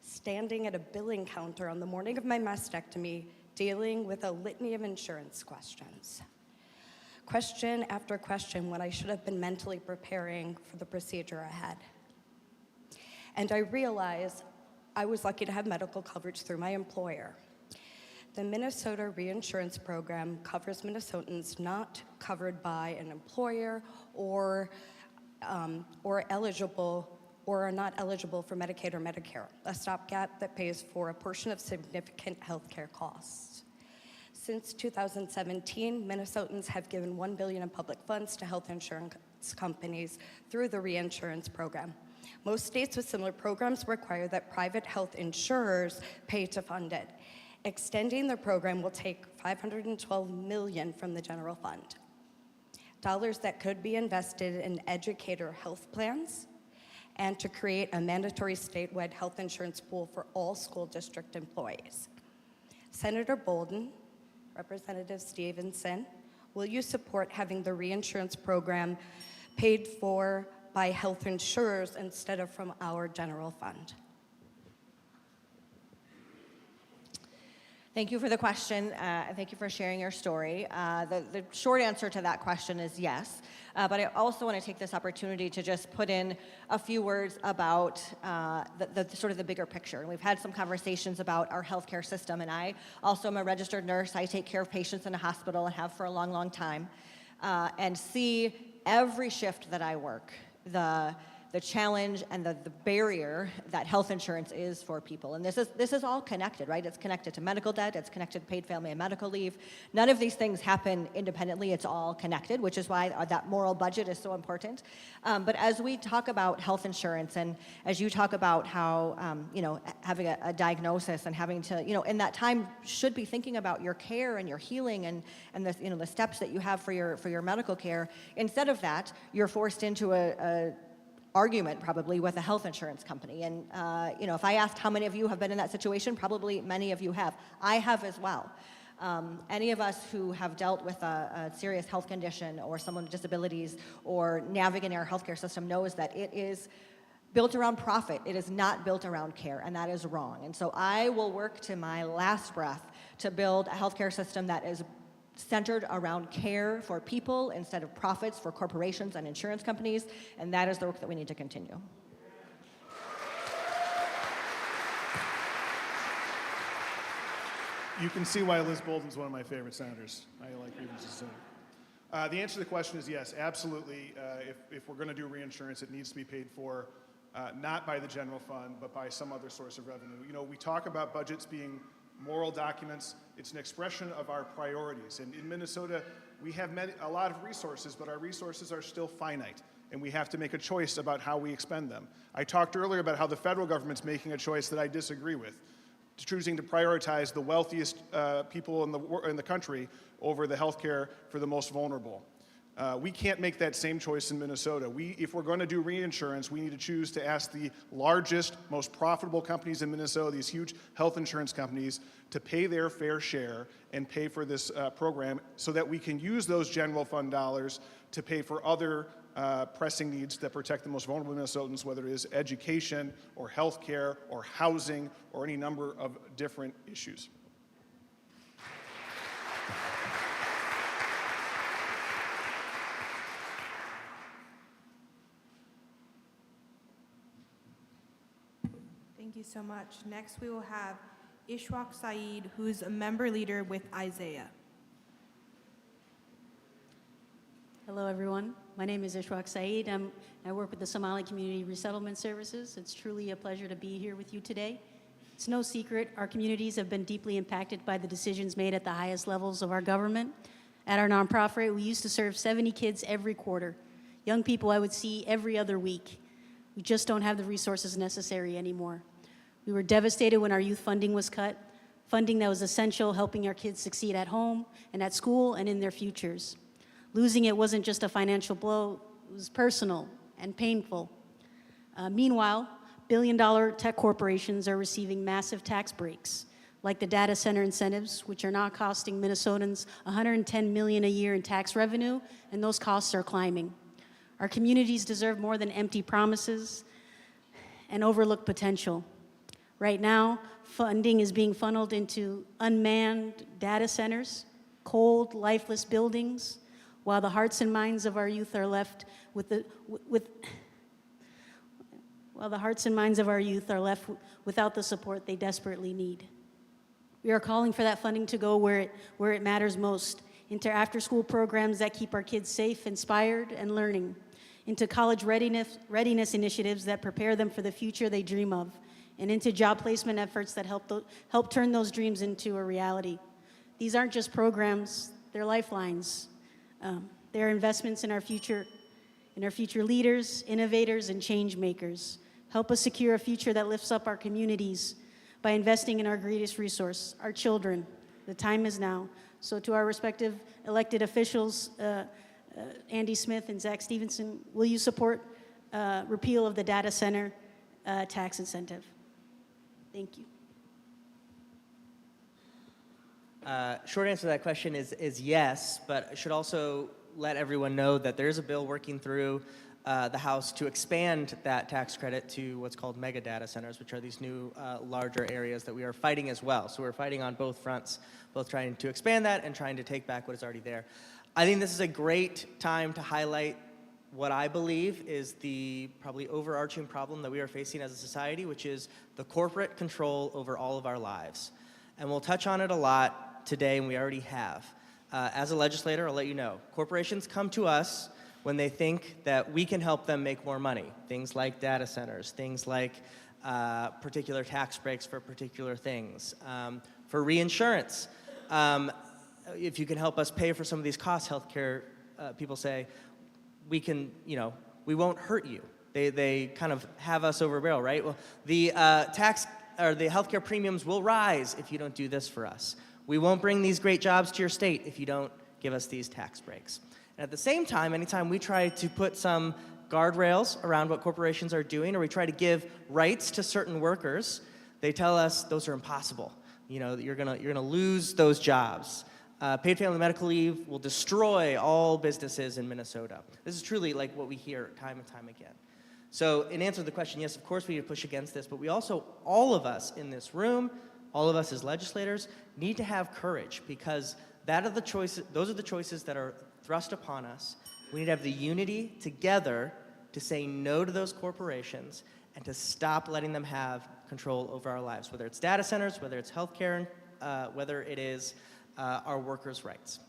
Standing at a billing counter on the morning of my mastectomy, dealing with a litany of insurance questions. Question after question when I should have been mentally preparing for the procedure ahead. And I realized I was lucky to have medical coverage through my employer. The Minnesota Reinsurance Program covers Minnesotans not covered by an employer or eligible or are not eligible for Medicaid or Medicare, a stopgap that pays for a portion of significant health care costs. Since 2017, Minnesotans have given $1 billion in public funds to health insurance companies through the reinsurance program. Most states with similar programs require that private health insurers pay to fund it. Extending the program will take $512 million from the general fund. Dollars that could be invested in educator health plans and to create a mandatory statewide health insurance pool for all school district employees. Senator Bolden, Representative Stevenson, will you support having the reinsurance program paid for by health insurers instead of from our general fund? Thank you for the question. Thank you for sharing your story. The short answer to that question is yes. But I also want to take this opportunity to just put in a few words about the sort of the bigger picture. We've had some conversations about our healthcare system, and I also am a registered nurse. I take care of patients in a hospital and have for a long, long time, and see every shift that I work, the challenge and the barrier that health insurance is for people. And this is all connected, right? It's connected to medical debt, it's connected to paid family and medical leave. None of these things happen independently, it's all connected, which is why that moral budget is so important. But as we talk about health insurance, and as you talk about how, having a diagnosis and having to, in that time should be thinking about your care and your healing and the steps that you have for your medical care. Instead of that, you're forced into a argument probably with a health insurance company. And if I asked how many of you have been in that situation, probably many of you have. I have as well. Any of us who have dealt with a serious health condition or someone with disabilities or navigating our healthcare system knows that it is built around profit. It is not built around care, and that is wrong. And so I will work to my last breath to build a healthcare system that is centered around care for people instead of profits for corporations and insurance companies, and that is the work that we need to continue. You can see why Liz Bolden's one of my favorite senators. I like her as a senator. The answer to the question is yes, absolutely. If we're going to do reinsurance, it needs to be paid for not by the general fund, but by some other source of revenue. We talk about budgets being moral documents. It's an expression of our priorities. And in Minnesota, we have a lot of resources, but our resources are still finite, and we have to make a choice about how we expend them. I talked earlier about how the federal government's making a choice that I disagree with, choosing to prioritize the wealthiest people in the country over the health care for the most vulnerable. We can't make that same choice in Minnesota. If we're going to do reinsurance, we need to choose to ask the largest, most profitable companies in Minnesota, these huge health insurance companies, to pay their fair share and pay for this program so that we can use those general fund dollars to pay for other pressing needs that protect the most vulnerable Minnesotans, whether it is education or health care or housing or any number of different issues. Thank you so much. Next, we will have Ishwaq Saeed, who's a member leader with Isaiah. Hello, everyone. My name is Ishwaq Saeed. I work with the Somali Community Resettlement Services. It's truly a pleasure to be here with you today. It's no secret our communities have been deeply impacted by the decisions made at the highest levels of our government. At our nonprofit, we used to serve 70 kids every quarter, young people I would see every other week. We just don't have the resources necessary anymore. We were devastated when our youth funding was cut, funding that was essential, helping our kids succeed at home and at school and in their futures. Losing it wasn't just a financial blow, it was personal and painful. Meanwhile, billion-dollar tech corporations are receiving massive tax breaks, like the data center incentives, which are now costing Minnesotans $110 million a year in tax revenue, and those costs are climbing. Our communities deserve more than empty promises and overlooked potential. Right now, funding is being funneled into unmanned data centers, cold, lifeless buildings, while the hearts and minds of our youth are left without the support they desperately need. We are calling for that funding to go where it matters most, into after-school programs that keep our kids safe, inspired, and learning, into college readiness initiatives that prepare them for the future they dream of, and into job placement efforts that help turn those dreams into a reality. These aren't just programs, they're lifelines. They're investments in our future in our future leaders, innovators, and change makers. Help us secure a future that lifts up our communities by investing in our greatest resource, our children. The time is now. So to our respective elected officials, Andy Smith and Zach Stevenson, will you support repeal of the data center tax incentive? Thank you. Short answer to that question is yes, but I should also let everyone know that there is a bill working through the House to expand that tax credit to what's called mega data centers, which are these new larger areas that we are fighting as well. So we're fighting on both fronts, both trying to expand that and trying to take back what is already there. I think this is a great time to highlight what I believe is the probably overarching problem that we are facing as a society, which is the corporate control over all of our lives. And we'll touch on it a lot today, and we already have. As a legislator, I'll let you know, corporations come to us when they think that we can help them make more money. Things like data centers, things like particular tax breaks for particular things, for reinsurance. If you can help us pay for some of these costs, healthcare people say, we can, we won't hurt you. They kind of have us over a barrel, right? Well, the tax or the healthcare premiums will rise if you don't do this for us. We won't bring these great jobs to your state if you don't give us these tax breaks. And at the same time, anytime we try to put some guardrails around what corporations are doing, or we try to give rights to certain workers, they tell us those are impossible. You're gonna lose those jobs. Paid family medical leave will destroy all businesses in Minnesota. This is truly like what we hear time and time again. So in answer to the question, yes, of course we need to push against this, but we also, all of us in this room, all of us as legislators, need to have courage, because those are the choices that are thrust upon us. We need to have the unity together to say no to those corporations and to stop letting them have control over our lives, whether it's data centers, whether it's healthcare, whether it is our workers' rights.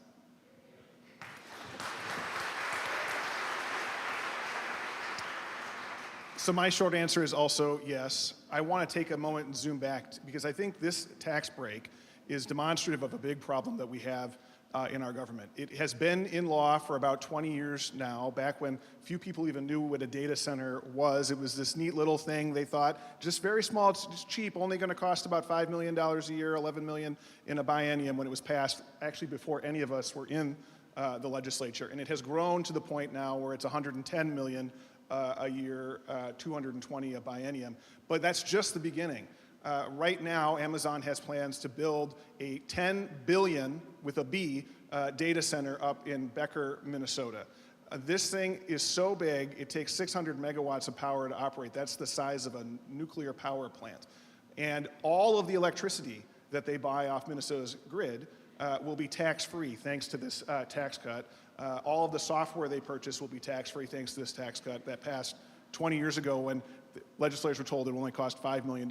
So my short answer is also yes. I want to take a moment and zoom back, because I think this tax break is demonstrative of a big problem that we have in our government. It has been in law for about 20 years now. Back when few people even knew what a data center was, it was this neat little thing they thought, just very small, it's just cheap, only going to cost about $5 million a year, $11 million in a biennium when it was passed, actually before any of us were in the legislature. And it has grown to the point now where it's $110 million a year, 220 a biennium. But that's just the beginning. Right now, Amazon has plans to build a 10 billion, with a B, data center up in Becker, Minnesota. This thing is so big, it takes 600 megawatts of power to operate. That's the size of a nuclear power plant. And all of the electricity that they buy off Minnesota's grid will be tax-free thanks to this tax cut. All of the software they purchase will be tax-free thanks to this tax cut that passed 20 years ago when the legislators were told it would only cost $5 million.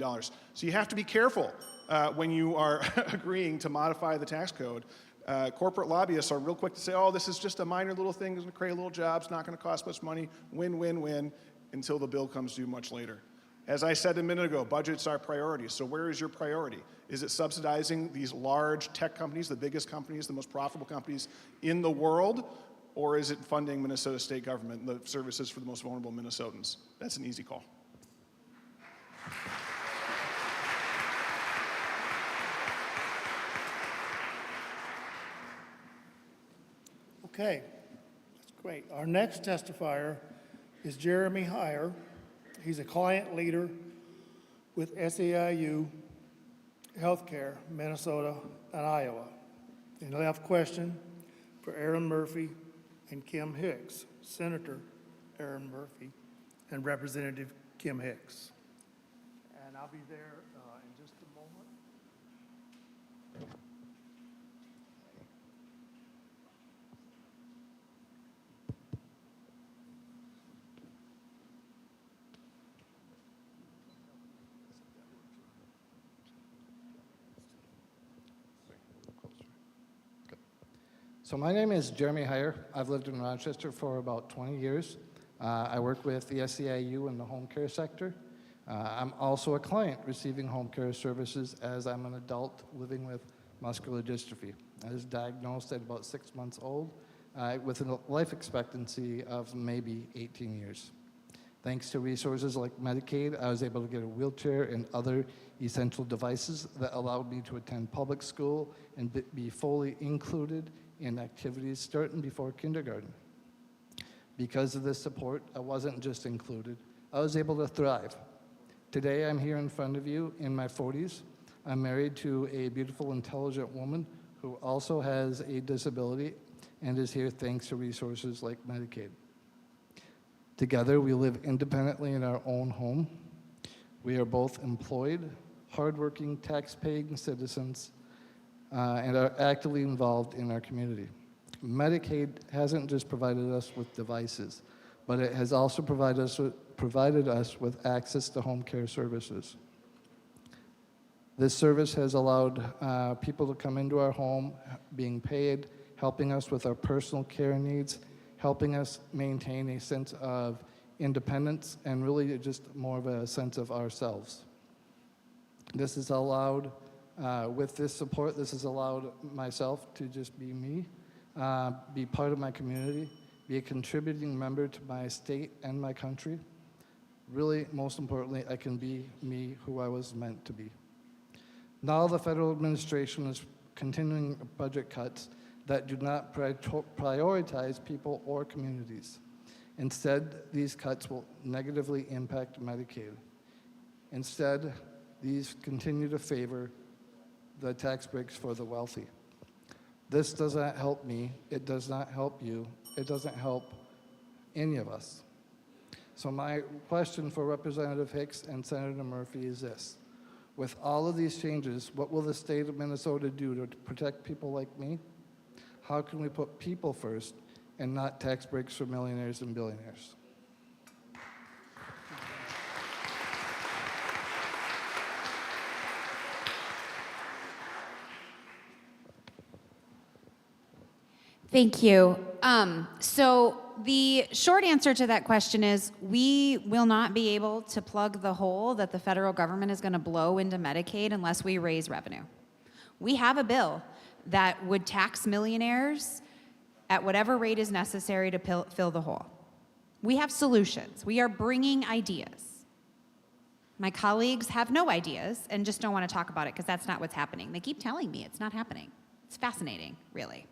So you have to be careful when you are agreeing to modify the tax code. Corporate lobbyists are real quick to say, oh, this is just a minor little thing, it's going to create little jobs, not going to cost much money, win, win, win, until the bill comes due much later. As I said a minute ago, budgets are priorities. So where is your priority? Is it subsidizing these large tech companies, the biggest companies, the most profitable companies in the world? Or is it funding Minnesota state government and the services for the most vulnerable Minnesotans? That's an easy call. Okay, that's great. Our next testifier is Jeremy Heyer. He's a client leader with SEIU Healthcare, Minnesota and Iowa. And he'll have a question for Aaron Murphy and Kim Hicks, Senator Aaron Murphy and Representative Kim Hicks. And I'll be there in just a moment. So my name is Jeremy Heyer. I've lived in Rochester for about 20 years. I work with the SEIU in the home care sector. I'm also a client receiving home care services, as I'm an adult living with muscular dystrophy. I was diagnosed at about 6 months old with a life expectancy of maybe 18 years. Thanks to resources like Medicaid, I was able to get a wheelchair and other essential devices that allowed me to attend public school and be fully included in activities starting before kindergarten. Because of this support, I wasn't just included, I was able to thrive. Today, I'm here in front of you in my 40s. I'm married to a beautiful, intelligent woman who also has a disability and is here thanks to resources like Medicaid. Together, we live independently in our own home. We are both employed, hardworking, tax-paying citizens, and are actively involved in our community. Medicaid hasn't just provided us with devices, but it has also provided us with access to home care services. This service has allowed people to come into our home, being paid, helping us with our personal care needs, helping us maintain a sense of independence, and really just more of a sense of ourselves. This has allowed, with this support, this has allowed myself to just be me, be part of my community, be a contributing member to my state and my country. Really, most importantly, I can be me who I was meant to be. Now the federal administration is continuing budget cuts that do not prioritize people or communities. Instead, these cuts will negatively impact Medicaid. Instead, these continue to favor the tax breaks for the wealthy. This does not help me, it does not help you, it doesn't help any of us. So my question for Representative Hicks and Senator Murphy is this. With all of these changes, what will the state of Minnesota do to protect people like me? How can we put people first and not tax breaks for millionaires and billionaires? Thank you. So the short answer to that question is we will not be able to plug the hole that the federal government is going to blow into Medicaid unless we raise revenue. We have a bill that would tax millionaires at whatever rate is necessary to fill the hole. We have solutions. We are bringing ideas. My colleagues have no ideas and just don't want to talk about it because that's not what's happening. They keep telling me it's not happening. It's fascinating, really.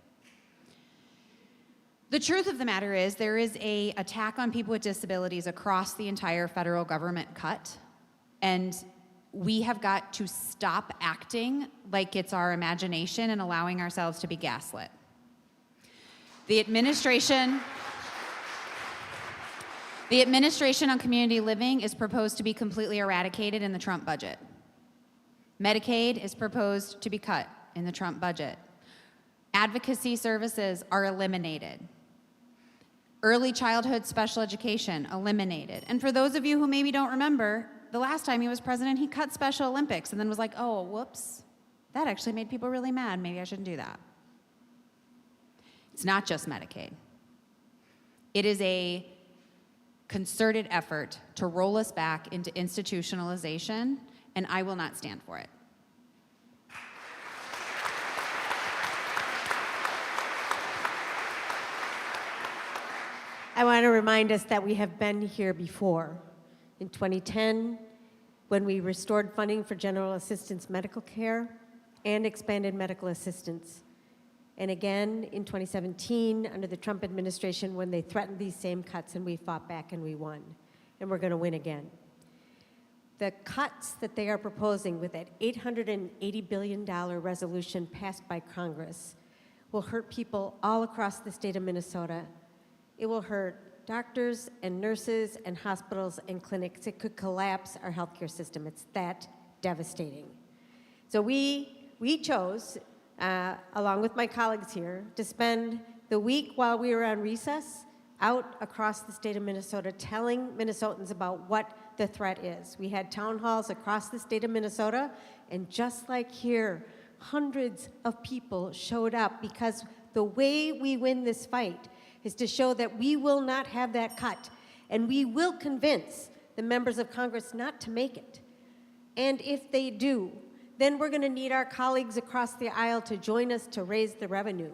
The truth of the matter is there is an attack on people with disabilities across the entire federal government cut, and we have got to stop acting like it's our imagination and allowing ourselves to be gaslit. The administration on community living is proposed to be completely eradicated in the Trump budget. Medicaid is proposed to be cut in the Trump budget. Advocacy services are eliminated. Early childhood special education eliminated. And for those of you who maybe don't remember, the last time he was president, he cut Special Olympics and then was like, oh, whoops, that actually made people really mad. Maybe I shouldn't do that. It's not just Medicaid. It is a concerted effort to roll us back into institutionalization, and I will not stand for it. I want to remind us that we have been here before. In 2010, when we restored funding for general assistance medical care and expanded medical assistance. And again, in 2017, under the Trump administration, when they threatened these same cuts, and we fought back and we won. And we're going to win again. The cuts that they are proposing with that $880 billion resolution passed by Congress will hurt people all across the state of Minnesota. It will hurt doctors and nurses and hospitals and clinics. It could collapse our healthcare system. It's that devastating. So we chose, along with my colleagues here, to spend the week while we were on recess out across the state of Minnesota telling Minnesotans about what the threat is. We had town halls across the state of Minnesota, and just like here, hundreds of people showed up because the way we win this fight is to show that we will not have that cut, and we will convince the members of Congress not to make it. And if they do, then we're going to need our colleagues across the aisle to join us to raise the revenue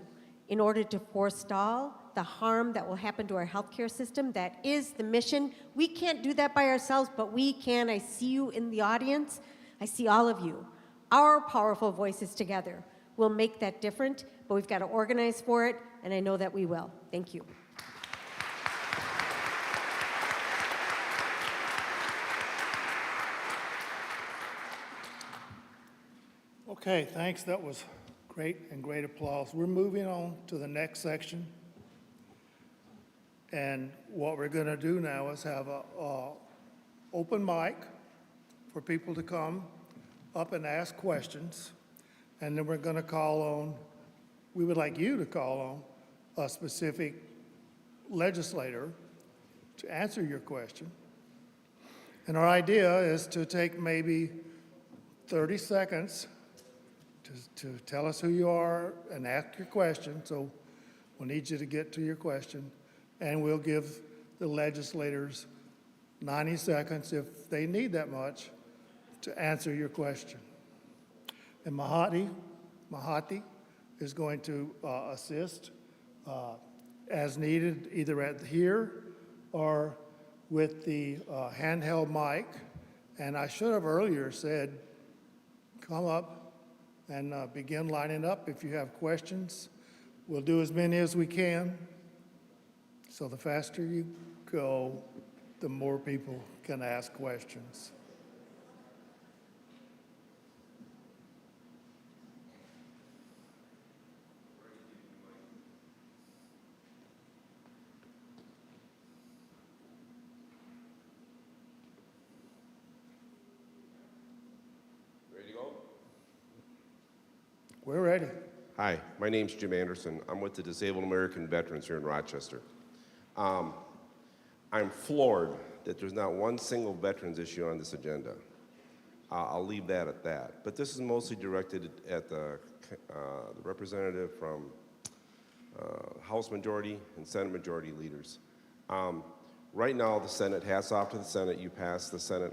in order to forestall the harm that will happen to our healthcare system. That is the mission. We can't do that by ourselves, but we can. I see you in the audience. I see all of you. Our powerful voices together will make that different, but we've got to organize for it, and I know that we will. Thank you. Okay, thanks. That was great and great applause. We're moving on to the next section. And what we're going to do now is have a open mic for people to come up and ask questions. And then we're going to call on, we would like you to call on a specific legislator to answer your question. And our idea is to take maybe 30 seconds to tell us who you are and ask your question. So we'll need you to get to your question. And we'll give the legislators 90 seconds, if they need that much, to answer your question. And Mahati is going to assist as needed, either at here or with the handheld mic. And I should have earlier said, come up and begin lining up if you have questions. We'll do as many as we can. So the faster you go, the more people can ask questions. Ready to go? We're ready. Hi, my name's Jim Anderson. I'm with the Disabled American Veterans here in Rochester. I'm floored that there's not one single veterans issue on this agenda. I'll leave that at that. But this is mostly directed at the representative from House Majority and Senate Majority leaders. Right now, the Senate, hats off to the Senate, you passed the Senate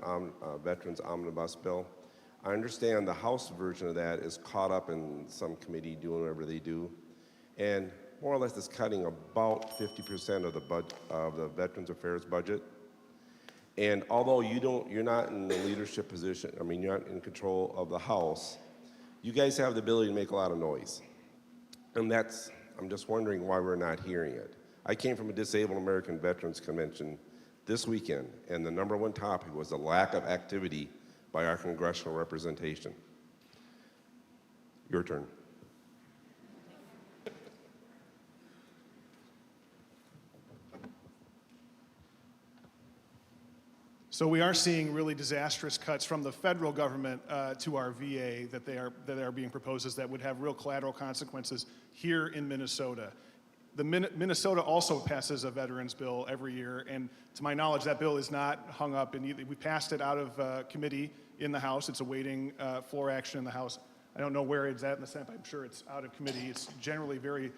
Veterans Omnibus Bill. I understand the House version of that is caught up in some committee doing whatever they do. And more or less is cutting about 50% of the Veterans Affairs budget. And although you're not in the leadership position, I mean, you're not in control of the House, you guys have the ability to make a lot of noise. And I'm just wondering why we're not hearing it. I came from a Disabled American Veterans Convention this weekend, and the #1 topic was the lack of activity by our congressional representation. Your turn. So we are seeing really disastrous cuts from the federal government to our VA that are being proposed that would have real collateral consequences here in Minnesota. Minnesota also passes a veterans bill every year, and to my knowledge, that bill is not hung up in either. We passed it out of committee in the House. It's awaiting floor action in the House. I don't know where it's at in the Senate, but I'm sure it's out of committee. It's generally very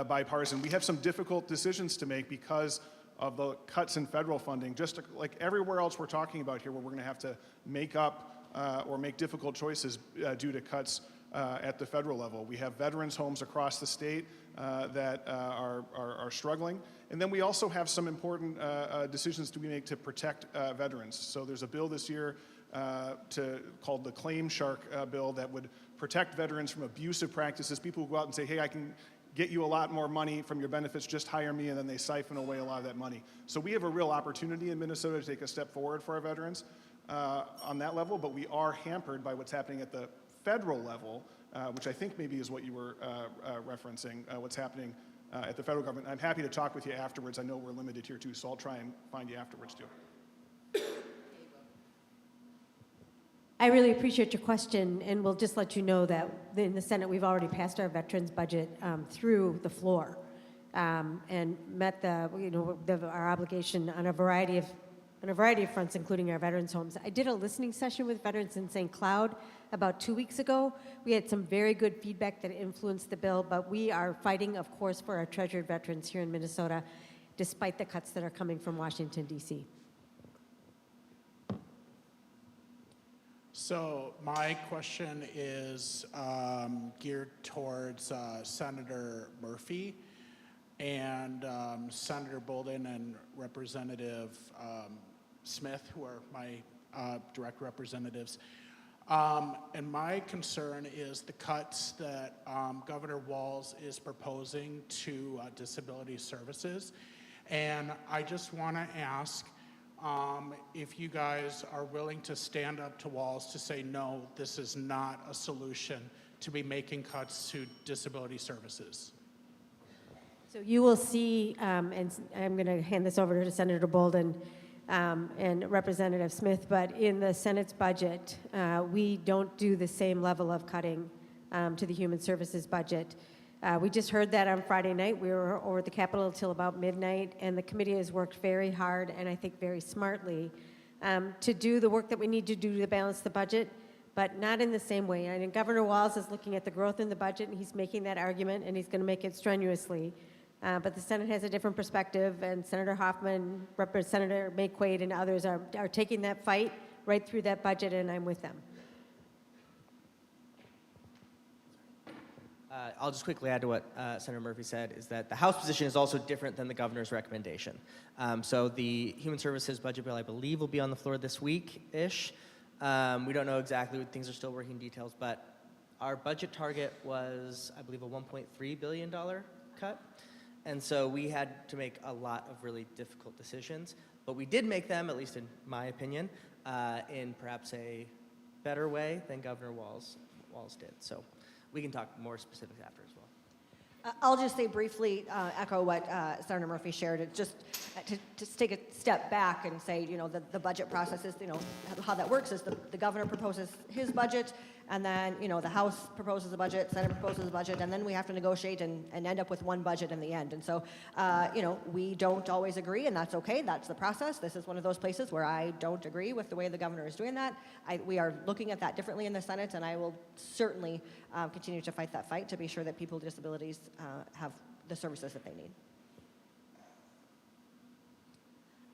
bipartisan. We have some difficult decisions to make because of the cuts in federal funding, just like everywhere else we're talking about here, where we're going to have to make up or make difficult choices due to cuts at the federal level. We have veterans homes across the state that are struggling. And then we also have some important decisions to be made to protect veterans. So there's a bill this year called the Claim Shark bill that would protect veterans from abusive practices. People who go out and say, hey, I can get you a lot more money from your benefits, just hire me, and then they siphon away a lot of that money. So we have a real opportunity in Minnesota to take a step forward for our veterans on that level, but we are hampered by what's happening at the federal level, which I think maybe is what you were referencing, what's happening at the federal government. I'm happy to talk with you afterwards. I know we're limited here too, so I'll try and find you afterwards too. I really appreciate your question, and we'll just let you know that in the Senate, we've already passed our veterans budget through the floor and met our obligation on a variety of fronts, including our veterans homes. I did a listening session with veterans in St. Cloud about 2 weeks ago. We had some very good feedback that influenced the bill, but we are fighting, of course, for our treasured veterans here in Minnesota, despite the cuts that are coming from Washington, D.C. So my question is geared towards Senator Murphy and Senator Bolden and Representative Smith, who are my direct representatives. And my concern is the cuts that Governor Walz is proposing to disability services. And I just want to ask if you guys are willing to stand up to Walz to say, no, this is not a solution to be making cuts to disability services. So you will see, and I'm going to hand this over to Senator Bolden and Representative Smith, but in the Senate's budget, we don't do the same level of cutting to the Human Services budget. We just heard that on Friday night. We were over at the Capitol till about midnight, and the committee has worked very hard and I think very smartly to do the work that we need to do to balance the budget, but not in the same way. And Governor Walz is looking at the growth in the budget, and he's making that argument, and he's going to make it strenuously. But the Senate has a different perspective, and Senator Hoffman, Senator May-Quade, and others are taking that fight right through that budget, and I'm with them. I'll just quickly add to what Senator Murphy said, is that the House position is also different than the governor's recommendation. So the Human Services budget bill, I believe, will be on the floor this week-ish. We don't know exactly, things are still working details, but our budget target was, I believe, a $1.3 billion cut. And so we had to make a lot of really difficult decisions, but we did make them, at least in my opinion, in perhaps a better way than Governor Walz did. So we can talk more specifics after as well. I'll just say briefly, echo what Senator Murphy shared. It just to take a step back and say, the budget process is, how that works is the governor proposes his budget, and then, the House proposes a budget, Senate proposes a budget, and then we have to negotiate and end up with one budget in the end. And so, we don't always agree, and that's okay. That's the process. This is one of those places where I don't agree with the way the governor is doing that. We are looking at that differently in the Senate, and I will certainly continue to fight that fight to be sure that people with disabilities have the services that they need.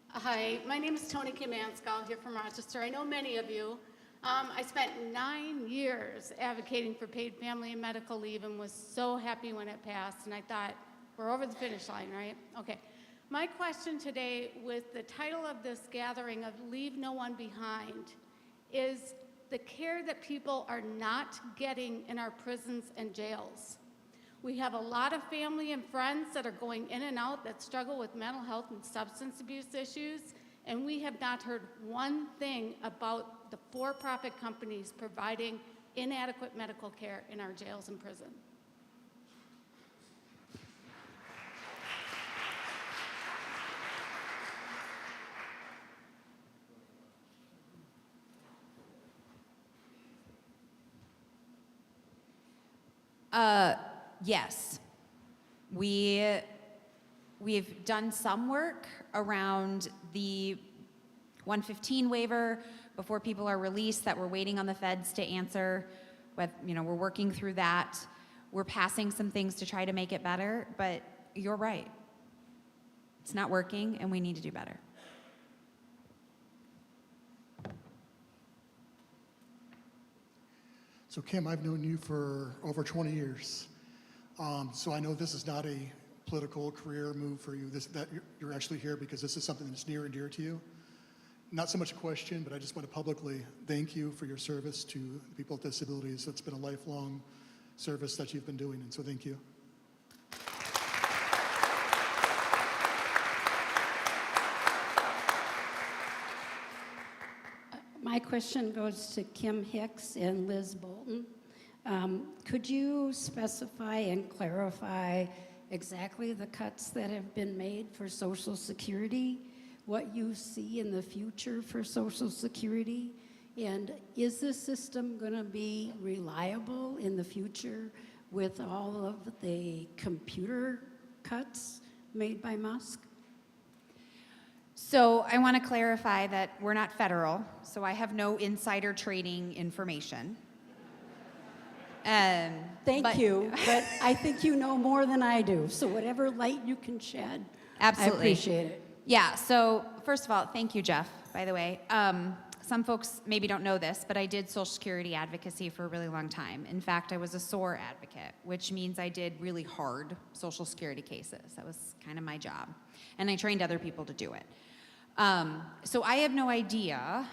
Hi, my name is Tony Kimanskow here from Rochester. I know many of you. I spent 9 years advocating for paid family and medical leave and was so happy when it passed, and I thought, we're over the finish line, right? Okay. My question today, with the title of this gathering of Leave No One Behind, is the care that people are not getting in our prisons and jails. We have a lot of family and friends that are going in and out that struggle with mental health and substance abuse issues, and we have not heard one thing about the for-profit companies providing inadequate medical care in our jails and prisons. Yes. We've done some work around the 115 waiver before people are released that we're waiting on the feds to answer. But, we're working through that. We're passing some things to try to make it better, but you're right. It's not working, and we need to do better. So Kim, I've known you for over 20 years. So I know this is not a political career move for you, that you're actually here because this is something that's near and dear to you. Not so much a question, but I just want to publicly thank you for your service to people with disabilities. It's been a lifelong service that you've been doing, and so thank you. My question goes to Kim Hicks and Liz Bolton. Could you specify and clarify exactly the cuts that have been made for Social Security, what you see in the future for Social Security, and is this system going to be reliable in the future with all of the computer cuts made by Musk? So I want to clarify that we're not federal, so I have no insider trading information. Thank you, but I think you know more than I do, so whatever light you can shed, Absolutely. I appreciate it. Yeah, so first of all, thank you, Jeff, by the way. some folks maybe don't know this, but I did Social Security advocacy for a really long time. In fact, I was a SOAR advocate, which means I did really hard Social Security cases. That was kind of my job. And I trained other people to do it. So I have no idea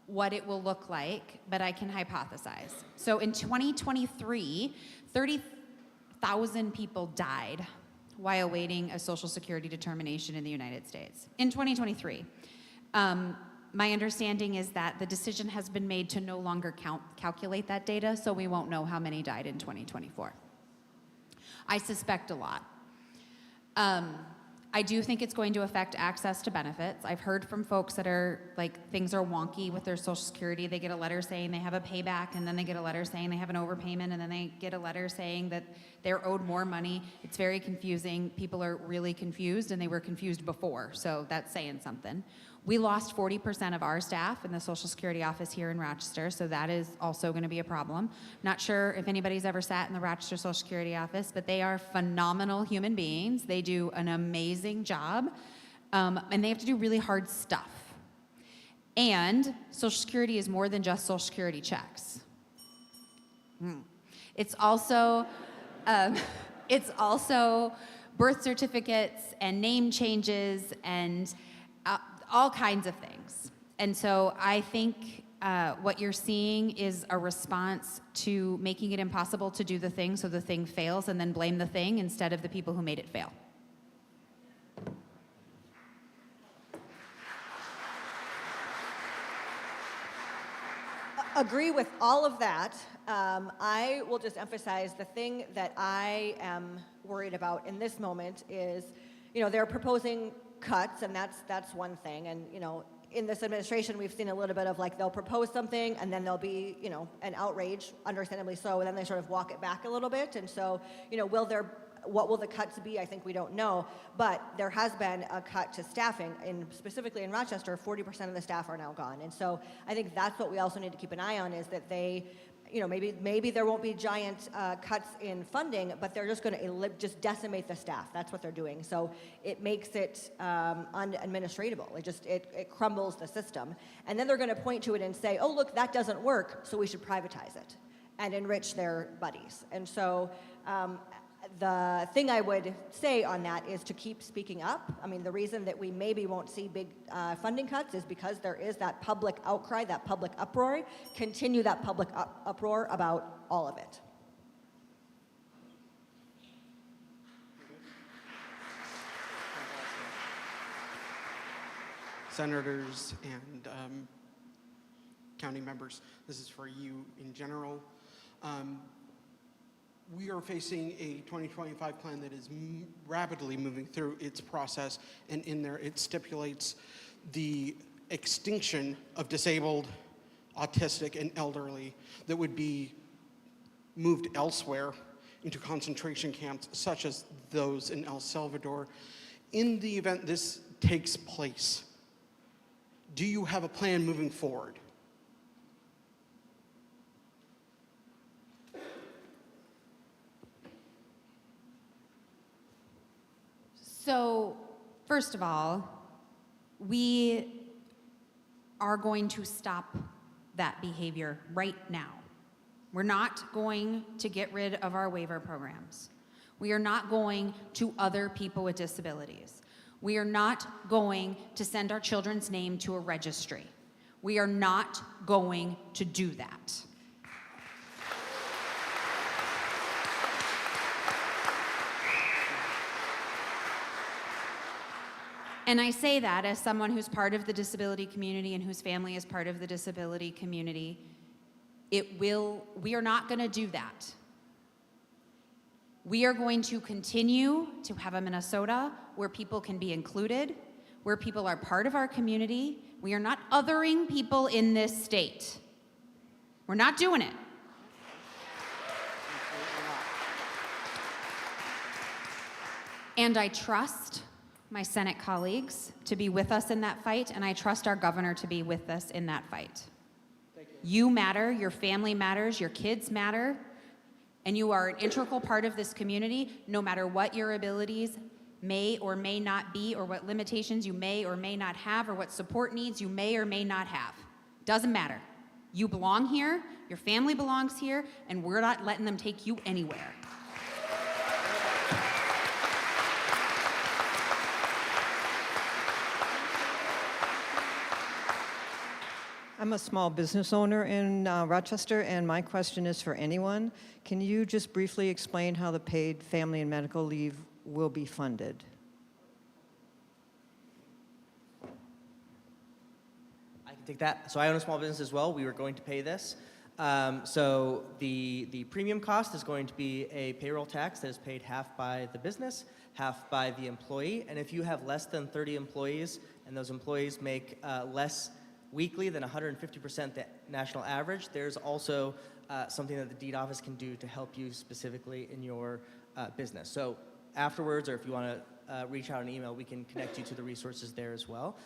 what it will look like, but I can hypothesize. So in 2023, 30,000 people died while awaiting a Social Security determination in the United States. In 2023. My understanding is that the decision has been made to no longer calculate that data, so we won't know how many died in 2024. I suspect a lot. I do think it's going to affect access to benefits. I've heard from folks that are like, things are wonky with their Social Security. They get a letter saying they have a payback, and then they get a letter saying they have an overpayment, and then they get a letter saying that they're owed more money. It's very confusing. People are really confused, and they were confused before, so that's saying something. We lost 40% of our staff in the Social Security office here in Rochester, so that is also going to be a problem. Not sure if anybody's ever sat in the Rochester Social Security office, but they are phenomenal human beings. They do an amazing job, and they have to do really hard stuff. And Social Security is more than just Social Security checks. It's also birth certificates and name changes and all kinds of things. And so I think what you're seeing is a response to making it impossible to do the thing, so the thing fails, and then blame the thing instead of the people who made it fail. Agree with all of that. I will just emphasize the thing that I am worried about in this moment is, they're proposing cuts, and that's one thing. And, in this administration, we've seen a little bit of like, they'll propose something, and then there'll be, an outrage, understandably so, and then they sort of walk it back a little bit. And so, what will the cuts be? I think we don't know. But there has been a cut to staffing, and specifically in Rochester, 40% of the staff are now gone. And so I think that's what we also need to keep an eye on, is that they, maybe there won't be giant cuts in funding, but they're just going to just decimate the staff. That's what they're doing. So it makes it unadministratable. It crumbles the system. And then they're going to point to it and say, oh, look, that doesn't work, so we should privatize it and enrich their buddies. And so the thing I would say on that is to keep speaking up. I mean, the reason that we maybe won't see big funding cuts is because there is that public outcry, that public uproar. Continue that public uproar about all of it. Senators and county members, this is for you in general. We are facing a 2025 plan that is rapidly moving through its process, and in there it stipulates the extinction of disabled, autistic, and elderly that would be moved elsewhere into concentration camps such as those in El Salvador. In the event this takes place, do you have a plan moving forward? So, first of all, we are going to stop that behavior right now. We're not going to get rid of our waiver programs. We are not going to other people with disabilities. We are not going to send our children's name to a registry. We are not going to do that. And I say that as someone who's part of the disability community and whose family is part of the disability community. We are not going to do that. We are going to continue to have a Minnesota where people can be included, where people are part of our community. We are not othering people in this state. We're not doing it. And I trust my Senate colleagues to be with us in that fight, and I trust our governor to be with us in that fight. You matter, your family matters, your kids matter, and you are an integral part of this community, no matter what your abilities may or may not be, or what limitations you may or may not have, or what support needs you may or may not have. Doesn't matter. You belong here, your family belongs here, and we're not letting them take you anywhere. I'm a small business owner in Rochester, and my question is for anyone. Can you just briefly explain how the paid family and medical leave will be funded? I can take that. So I own a small business as well. We were going to pay this. So the premium cost is going to be a payroll tax that is paid half by the business, half by the employee. And if you have less than 30 employees and those employees make less weekly than 150% the national average, there's also something that the deed office can do to help you specifically in your business. So afterwards, or if you want to reach out an email, we can connect you to the resources there as well.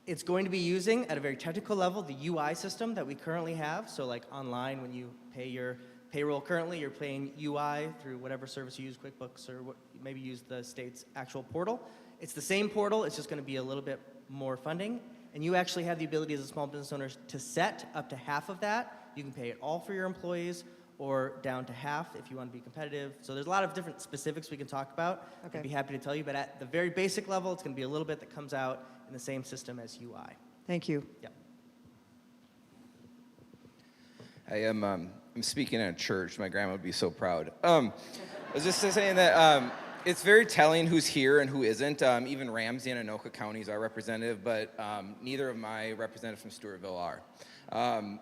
It's going to be using, at a very technical level, the UI system that we currently have. So like online, when you pay your payroll currently, you're paying UI through whatever service you use, QuickBooks, or maybe use the state's actual portal. It's the same portal, it's just going to be a little bit more funding. And you actually have the ability as a small business owner to set up to half of that. You can pay it all for your employees or down to half if you want to be competitive. So there's a lot of different specifics we can talk about. Okay. I'd be happy to tell you, but at the very basic level, it's going to be a little bit that comes out in the same system as UI. Thank you. Yep. I am I'm speaking at a church. My grandma would be so proud. I was just saying that it's very telling who's here and who isn't. Even Ramsey and Anoka counties are representative, but neither of my representatives from Stewartville are. I'm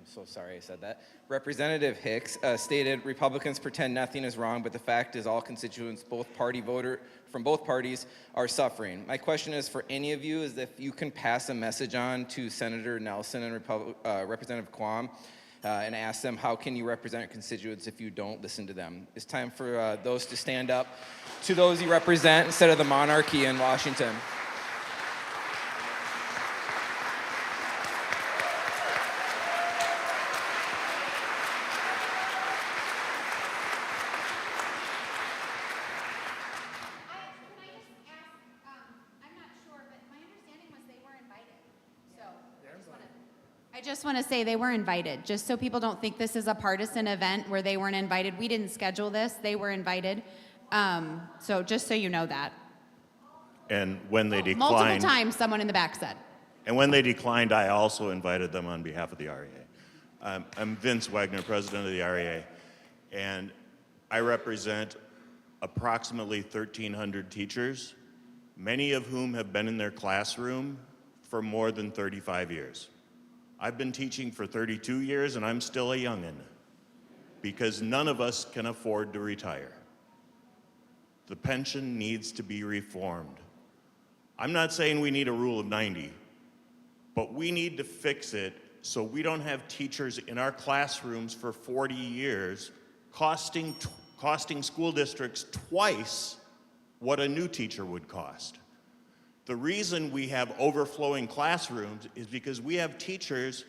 so sorry I said that. Representative Hicks stated Republicans pretend nothing is wrong, but the fact is all constituents, from both parties, are suffering. My question is for any of you is if you can pass a message on to Senator Nelson and Representative Quam and ask them how can you represent your constituents if you don't listen to them. It's time for those to stand up to those you represent instead of the monarchy in Washington. I just want to say they were invited, just so people don't think this is a partisan event where they weren't invited. We didn't schedule this. They were invited. So just so you know that. And when they declined, Multiple times someone in the back said. and when they declined, I also invited them on behalf of the REA. I'm Vince Wagner, president of the REA, and I represent approximately 1,300 teachers, many of whom have been in their classroom for more than 35 years. I've been teaching for 32 years and I'm still a youngin' because none of us can afford to retire. The pension needs to be reformed. I'm not saying we need a rule of 90, but we need to fix it so we don't have teachers in our classrooms for 40 years costing school districts twice what a new teacher would cost. The reason we have overflowing classrooms is because we have teachers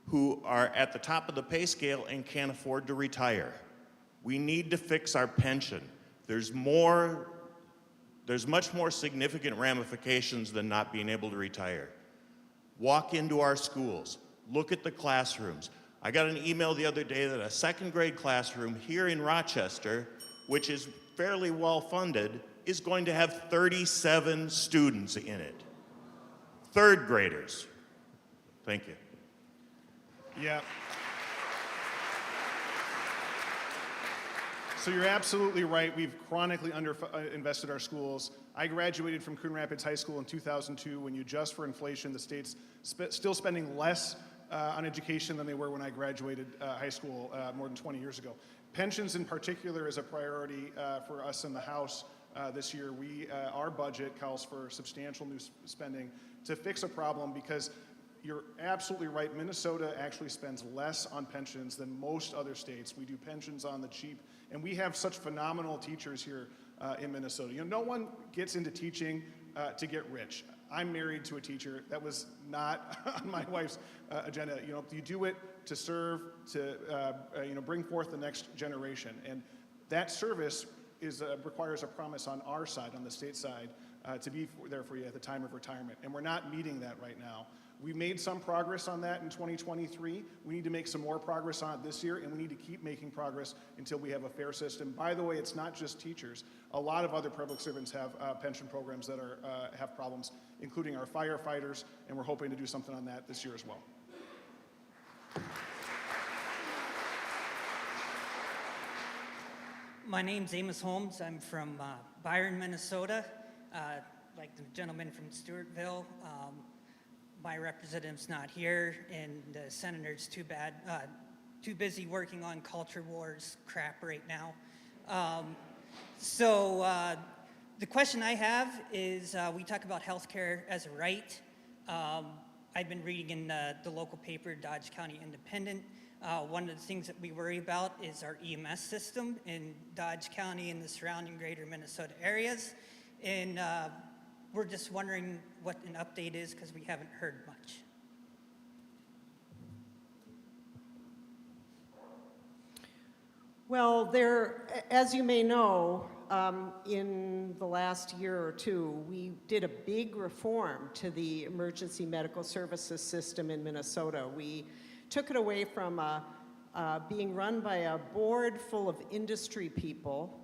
who are at the top of the pay scale and can't afford to retire. We need to fix our pension. There's much more significant ramifications than not being able to retire. Walk into our schools, look at the classrooms. I got an email the other day that a second grade classroom here in Rochester, which is fairly well funded, is going to have 37 students in it. Third graders. Thank you. Yeah. So you're absolutely right. We've chronically underinvested our schools. I graduated from Coon Rapids High School in 2002. When you adjust for inflation, the state's still spending less on education than they were when I graduated high school more than 20 years ago. Pensions in particular is a priority for us in the House. This year, our budget calls for substantial new spending to fix a problem because you're absolutely right. Minnesota actually spends less on pensions than most other states. We do pensions on the cheap, and we have such phenomenal teachers here in Minnesota. You know, no one gets into teaching to get rich. I'm married to a teacher. That was not on my wife's agenda. You know, you do it to serve, to bring forth the next generation, and that service requires a promise on our side, on the state side, to be there for you at the time of retirement. And we're not meeting that right now. We made some progress on that in 2023. We need to make some more progress on it this year, and we need to keep making progress until we have a fair system. By the way, it's not just teachers. A lot of other public servants have pension programs that have problems, including our firefighters, and we're hoping to do something on that this year as well. My name's Amos Holmes. I'm from Byron, Minnesota. Like the gentleman from Stewartville, my representative's not here, and the senator's too busy working on culture wars crap right now. So the question I have is, we talk about healthcare as a right. I've been reading in the local paper, Dodge County Independent. One of the things that we worry about is our EMS system in Dodge County and the surrounding greater Minnesota areas. And we're just wondering what an update is because we haven't heard much. Well, there, as you may know, in the last year or two, we did a big reform to the emergency medical services system in Minnesota. We took it away from being run by a board full of industry people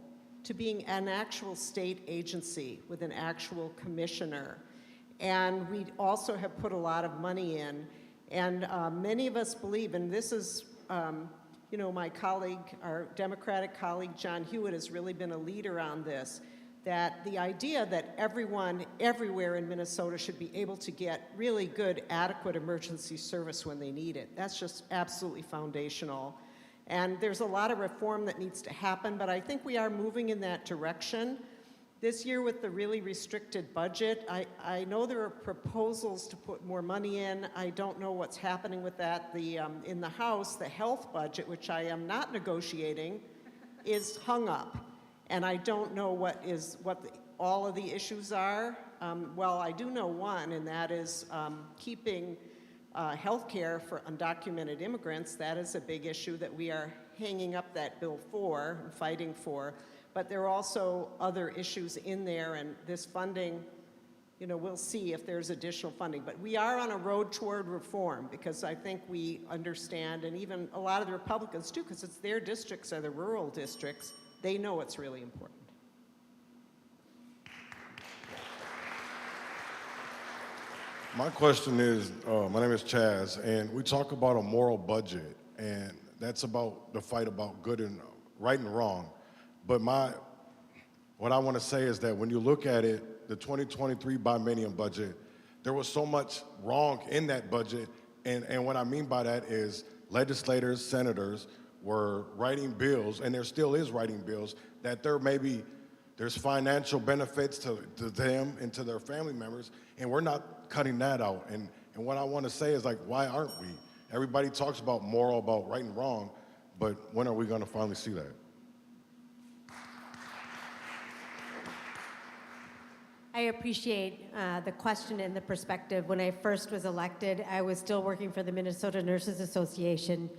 to being an actual state agency with an actual commissioner. And we also have put a lot of money in. And many of us believe, and this is, you know, my colleague, our Democratic colleague, John Hewitt, has really been a leader on this, that the idea that everyone, everywhere in Minnesota should be able to get really good, adequate emergency service when they need it. That's just absolutely foundational. And there's a lot of reform that needs to happen, but I think we are moving in that direction. This year with the really restricted budget, I know there are proposals to put more money in. I don't know what's happening with that. In the House, the health budget, which I am not negotiating, is hung up. And I don't know what all of the issues are. Well, I do know one, and that is keeping health care for undocumented immigrants. That is a big issue that we are hanging up that bill for and fighting for. But there are also other issues in there, and this funding, you know, we'll see if there's additional funding. But we are on a road toward reform because I think we understand, and even a lot of the Republicans too, because it's their districts are the rural districts, they know it's really important. My question is, my name is Chaz, and we talk about a moral budget, and that's about the fight about good and right and wrong. But what I want to say is that when you look at it, the 2023 biennium budget, there was so much wrong in that budget, and what I mean by that is legislators, senators were writing bills, and there still is writing bills, that there's financial benefits to them and to their family members, and we're not cutting that out. And what I want to say is, like, why aren't we? Everybody talks about moral, about right and wrong, but when are we going to finally see that? I appreciate the question and the perspective. When I first was elected, I was still working for the Minnesota Nurses Association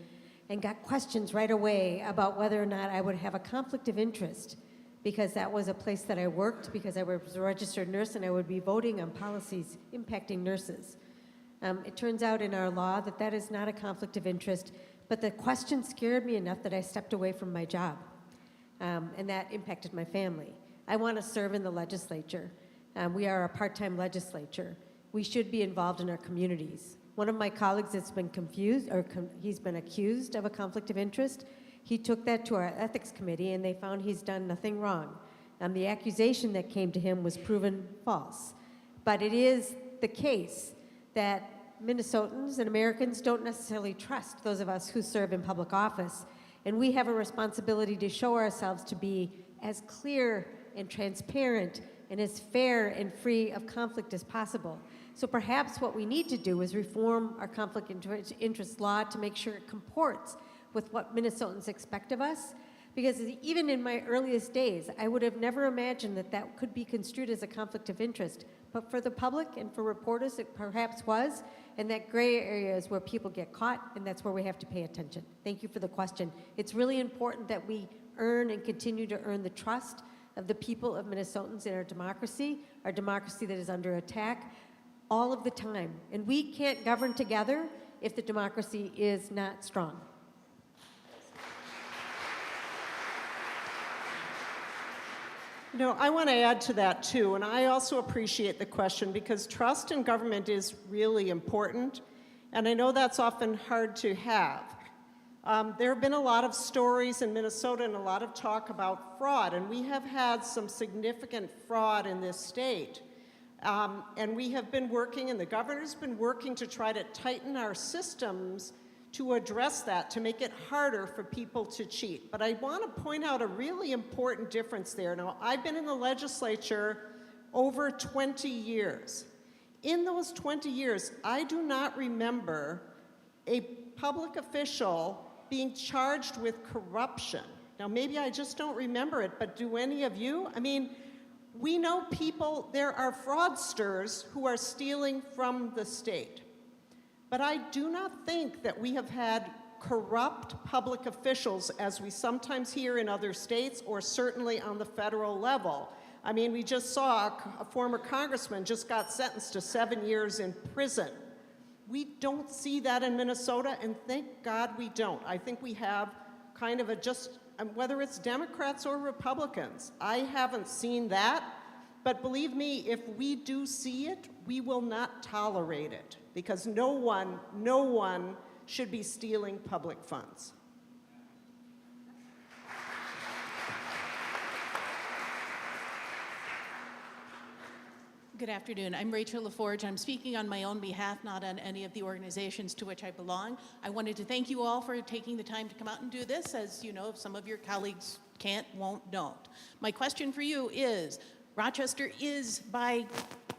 and got questions right away about whether or not I would have a conflict of interest, because that was a place that I worked, because I was a registered nurse and I would be voting on policies impacting nurses. It turns out in our law that that is not a conflict of interest, but the question scared me enough that I stepped away from my job, and that impacted my family. I want to serve in the legislature. We are a part-time legislature. We should be involved in our communities. One of my colleagues has been confused, or he's been accused of a conflict of interest. He took that to our ethics committee and they found he's done nothing wrong. The accusation that came to him was proven false. But it is the case that Minnesotans and Americans don't necessarily trust those of us who serve in public office. And we have a responsibility to show ourselves to be as clear and transparent and as fair and free of conflict as possible. So perhaps what we need to do is reform our conflict of interest law to make sure it comports with what Minnesotans expect of us. Because even in my earliest days, I would have never imagined that that could be construed as a conflict of interest. But for the public and for reporters, it perhaps was. And that gray area is where people get caught, and that's where we have to pay attention. Thank you for the question. It's really important that we earn and continue to earn the trust of the people of Minnesotans in our democracy that is under attack all of the time. And we can't govern together if the democracy is not strong. You know, I want to add to that too, and I also appreciate the question because trust in government is really important, and I know that's often hard to have. There have been a lot of stories in Minnesota and a lot of talk about fraud, and we have had some significant fraud in this state. And we have been working, and the governor's been working to try to tighten our systems to address that, to make it harder for people to cheat. But I want to point out a really important difference there. Now, I've been in the legislature over 20 years. In those 20 years, I do not remember a public official being charged with corruption. Now, maybe I just don't remember it, but do any of you? I mean, we know people, there are fraudsters who are stealing from the state. But I do not think that we have had corrupt public officials as we sometimes hear in other states or certainly on the federal level. I mean, we just saw a former congressman just got sentenced to 7 years in prison. We don't see that in Minnesota, and thank God we don't. I think we have kind of a just, whether it's Democrats or Republicans, I haven't seen that. But believe me, if we do see it, we will not tolerate it because no one should be stealing public funds. Good afternoon. I'm Rachel LaForge. I'm speaking on my own behalf, not on any of the organizations to which I belong. I wanted to thank you all for taking the time to come out and do this. As you know, some of your colleagues can't, won't, don't. My question for you is, Rochester is, by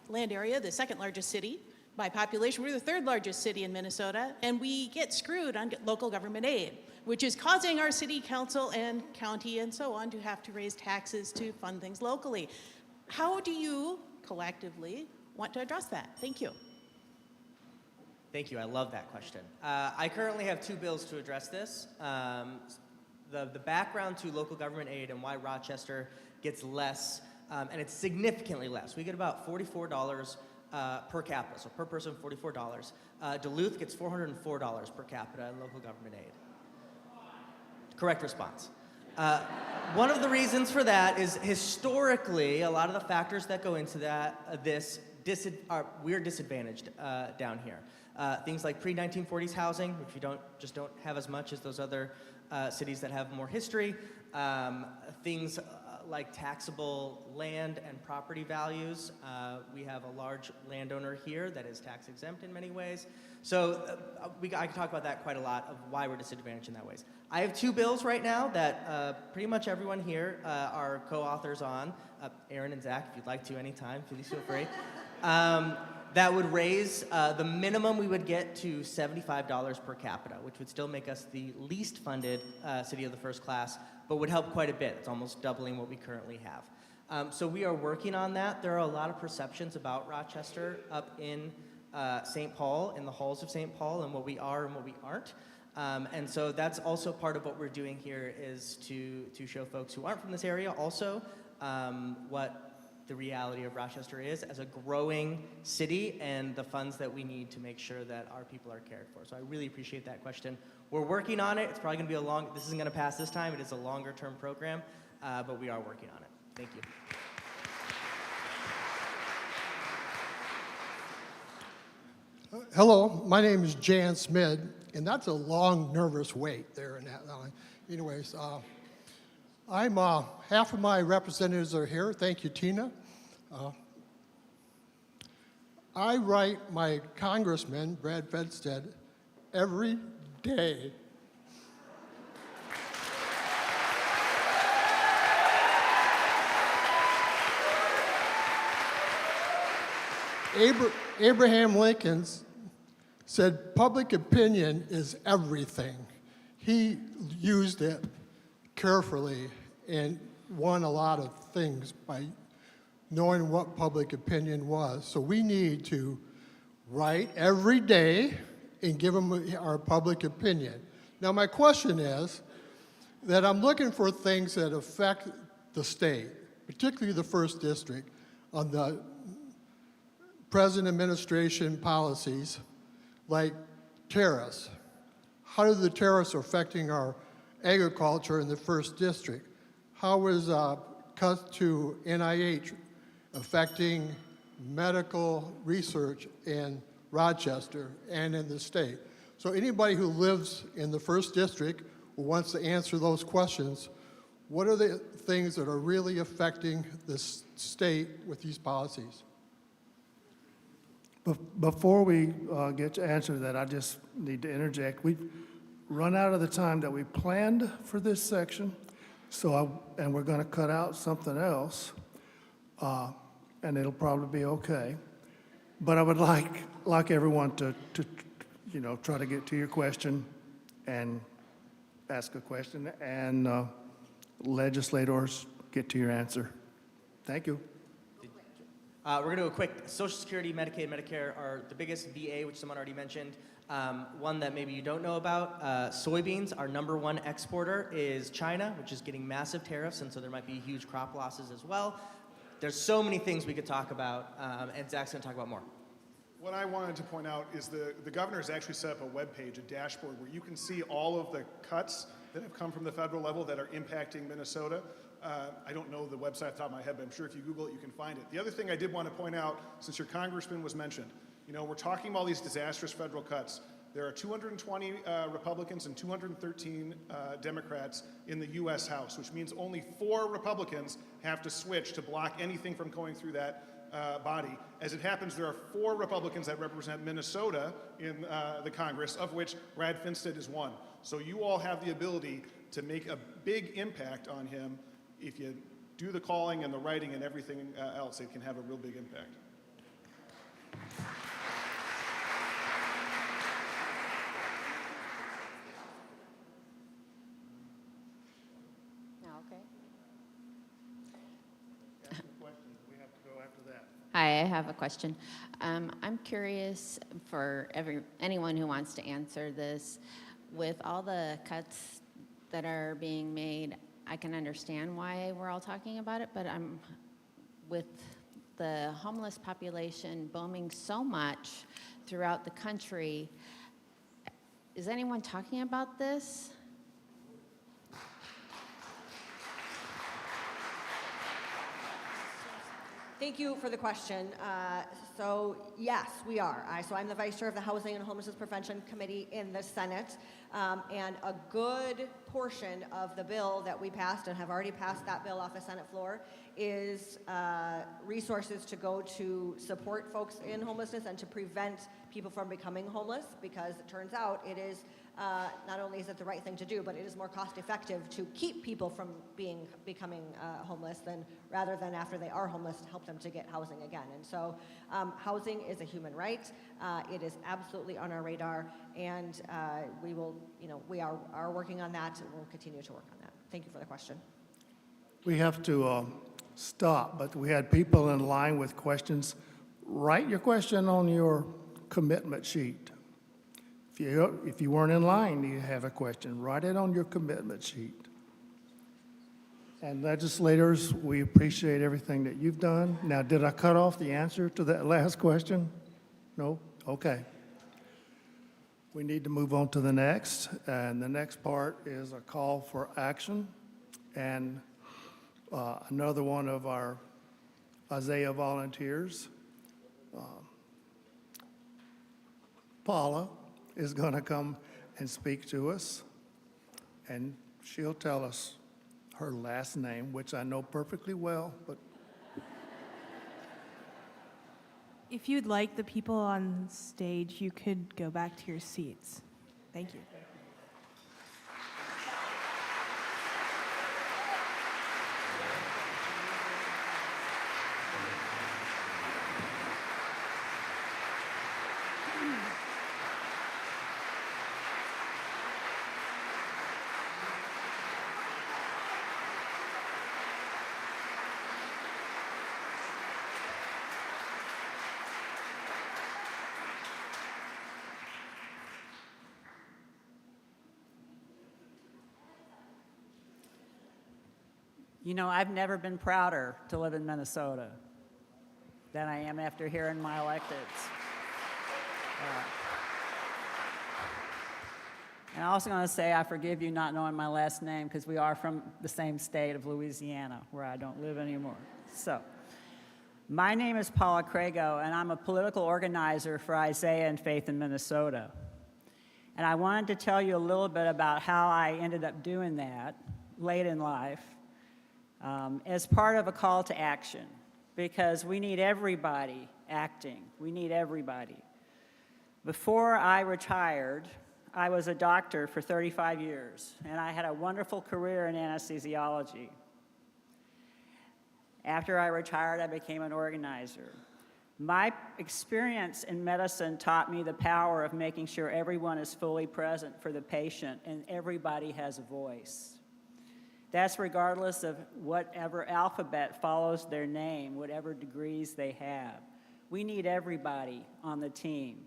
land area, the second largest city. By population, we're the third largest city in Minnesota, and we get screwed on local government aid, which is causing our city council and county and so on to have to raise taxes to fund things locally. How do you collectively want to address that? Thank you. Thank you. I love that question. I currently have 2 bills to address this. The background to local government aid and why Rochester gets less, and it's significantly less. We get about $44 per capita, so per person $44. Duluth gets $404 per capita in local government aid. Correct response. One of the reasons for that is historically, a lot of the factors that go into that, we're disadvantaged down here. Things like pre-1940s housing, which we just don't have as much as those other cities that have more history. Things like taxable land and property values. We have a large landowner here that is tax exempt in many ways. So I can talk about that quite a lot of why we're disadvantaged in that ways. I have 2 bills right now that pretty much everyone here are co-authors on. Aaron and Zach, if you'd like to anytime, please feel free. That would raise the minimum we would get to $75 per capita, which would still make us the least funded city of the first class, but would help quite a bit. It's almost doubling what we currently have. So we are working on that. There are a lot of perceptions about Rochester up in St. Paul, in the halls of St. Paul, and what we are and what we aren't. And so that's also part of what we're doing here is to show folks who aren't from this area also what the reality of Rochester is as a growing city and the funds that we need to make sure that our people are cared for. So I really appreciate that question. We're working on it. It's probably going to be this isn't going to pass this time. It is a longer term program, but we are working on it. Thank you. Hello, my name is Jan Smith, and that's a long, nervous wait there in that line. Anyways, half of my representatives are here. Thank you, Tina. I write my congressman, Brad Fedstead, every day. Abraham Lincoln said public opinion is everything. He used it carefully and won a lot of things by knowing what public opinion was. So we need to write every day and give them our public opinion. Now my question is that I'm looking for things that affect the state. particularly the first district, on the present administration policies like tariffs. How are the tariffs affecting our agriculture in the first district? How is cuts to NIH affecting medical research in Rochester and in the state? So anybody who lives in the first district who wants to answer those questions, what are the things that are really affecting the state with these policies? Before we get to answer that, I just need to interject. We've run out of the time that we planned for this section, and we're going to cut out something else, and it'll probably be okay. But I would like everyone to try to get to your question and ask a question, and legislators get to your answer. Thank you. We're going to do a quick. Social Security, Medicaid, Medicare are the biggest VA, which someone already mentioned. One that maybe you don't know about, soybeans, our #1 exporter is China, which is getting massive tariffs, and so there might be huge crop losses as well. There's so many things we could talk about, and Zach's going to talk about more. What I wanted to point out is the governor has actually set up a web page, a dashboard, where you can see all of the cuts that have come from the federal level that are impacting Minnesota. I don't know the website off the top of my head, but I'm sure if you Google it, you can find it. The other thing I did want to point out, since your congressman was mentioned, we're talking about these disastrous federal cuts. There are 220 Republicans and 213 Democrats in the U.S. House, which means only 4 Republicans have to switch to block anything from going through that body. As it happens, there are 4 Republicans that represent Minnesota in the Congress, of which Brad Finstead is one. So you all have the ability to make a big impact on him. If you do the calling and the writing and everything else, it can have a real big impact. Hi, I have a question. I'm curious for anyone who wants to answer this. With all the cuts that are being made, I can understand why we're all talking about it, but with the homeless population booming so much throughout the country, is anyone talking about this? Thank you for the question. So yes, we are. I'm the vice chair of the Housing and Homelessness Prevention Committee in the Senate, and a good portion of the bill that we passed and have already passed that bill off the Senate floor is resources to go to support folks in homelessness and to prevent people from becoming homeless, because it turns out it is not only is it the right thing to do, but it is more cost effective to keep people from becoming homeless rather than after they are homeless to help them to get housing again. And so housing is a human right. It is absolutely on our radar, and we are working on that, and we'll continue to work on that. Thank you for the question. We have to stop, but we had people in line with questions. Write your question on your commitment sheet. If you weren't in line, you have a question, write it on your commitment sheet. And legislators, we appreciate everything that you've done. Now, did I cut off the answer to that last question? No? Okay. We need to move on to the next, and the next part is a call for action. And another one of our Isaiah volunteers, Paula, is going to come and speak to us, and she'll tell us her last name, which I know perfectly well, but if you'd like the people on stage, you could go back to your seats. Thank you. You know, I've never been prouder to live in Minnesota than I am after hearing my electeds. And I also want to say I forgive you not knowing my last name because we are from the same state of Louisiana, where I don't live anymore. So, my name is Paula Crago, and I'm a political organizer for Isaiah and Faith in Minnesota. And I wanted to tell you a little bit about how I ended up doing that late in life as part of a call to action, because we need everybody acting. We need everybody. Before I retired, I was a doctor for 35 years, and I had a wonderful career in anesthesiology. After I retired, I became an organizer. My experience in medicine taught me the power of making sure everyone is fully present for the patient and everybody has a voice. That's regardless of whatever alphabet follows their name, whatever degrees they have. We need everybody on the team.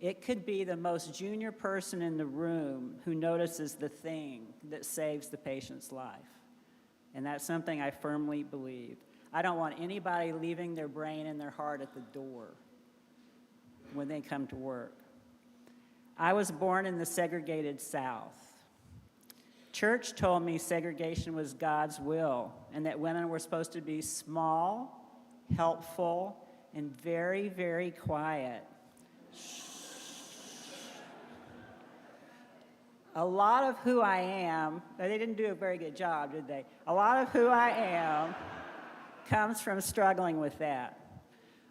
It could be the most junior person in the room who notices the thing that saves the patient's life. And that's something I firmly believe. I don't want anybody leaving their brain and their heart at the door when they come to work. I was born in the segregated South. Church told me segregation was God's will and that women were supposed to be small, helpful, and very, very quiet. A lot of who I am, they didn't do a very good job, did they? A lot of who I am comes from struggling with that.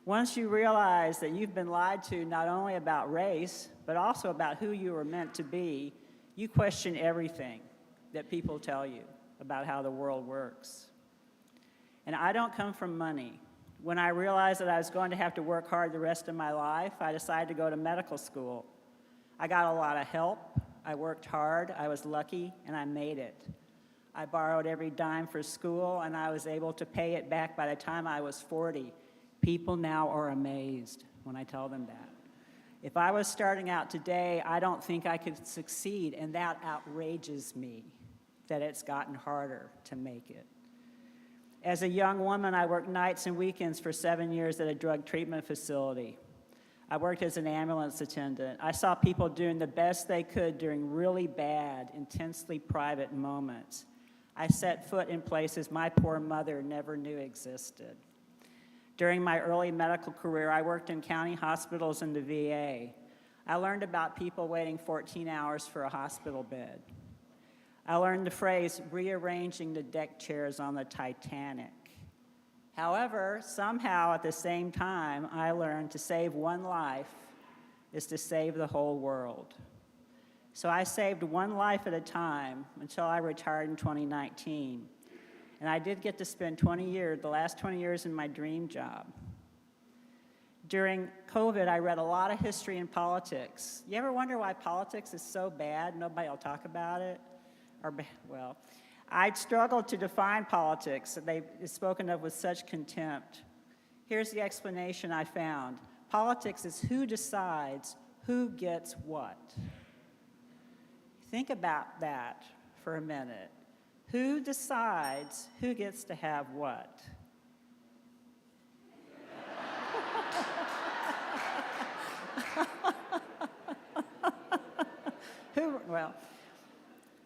Once you realize that you've been lied to not only about race, but also about who you were meant to be, you question everything that people tell you about how the world works. And I don't come from money. When I realized that I was going to have to work hard the rest of my life, I decided to go to medical school. I got a lot of help. I worked hard, I was lucky, and I made it. I borrowed every dime for school, and I was able to pay it back by the time I was 40. People now are amazed when I tell them that. If I was starting out today, I don't think I could succeed, and that outrages me, that it's gotten harder to make it. As a young woman, I worked nights and weekends for 7 years at a drug treatment facility. I worked as an ambulance attendant. I saw people doing the best they could during really bad, intensely private moments. I set foot in places my poor mother never knew existed. During my early medical career, I worked in county hospitals and the VA. I learned about people waiting 14 hours for a hospital bed. I learned the phrase, rearranging the deck chairs on the Titanic. However, somehow at the same time, I learned to save one life is to save the whole world. So I saved one life at a time until I retired in 2019. And I did get to spend the last 20 years in my dream job. During COVID, I read a lot of history and politics. You ever wonder why politics is so bad? Nobody will talk about it? I'd struggled to define politics. They've spoken of with such contempt. Here's the explanation I found. Politics is who decides who gets what. Think about that for a minute. Who decides who gets to have what?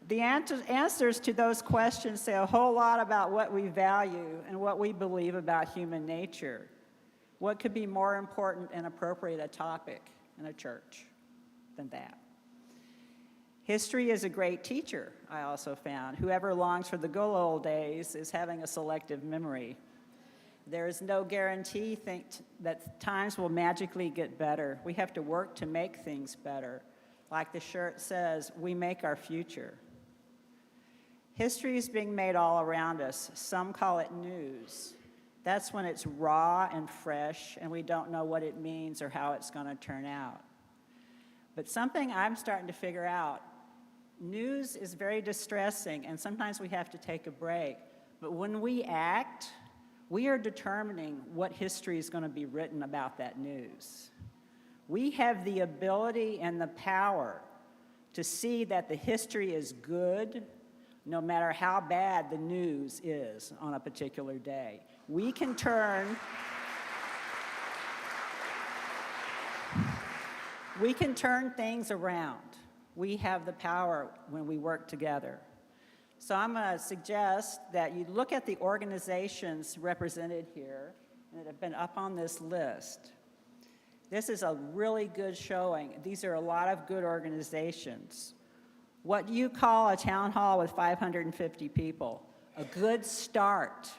The answers to those questions say a whole lot about what we value and what we believe about human nature. What could be more important and appropriate a topic in a church than that? History is a great teacher, I also found. Whoever longs for the good old days is having a selective memory. There is no guarantee that times will magically get better. We have to work to make things better. Like the shirt says, we make our future. History is being made all around us. Some call it news. That's when it's raw and fresh, and we don't know what it means or how it's going to turn out. But something I'm starting to figure out, news is very distressing, and sometimes we have to take a break. But when we act, we are determining what history is going to be written about that news. We have the ability and the power to see that the history is good no matter how bad the news is on a particular day. We can turn things around. We have the power when we work together. So I'm going to suggest that you look at the organizations represented here and that have been up on this list. This is a really good showing. These are a lot of good organizations. What do you call a town hall with 550 people? A good start.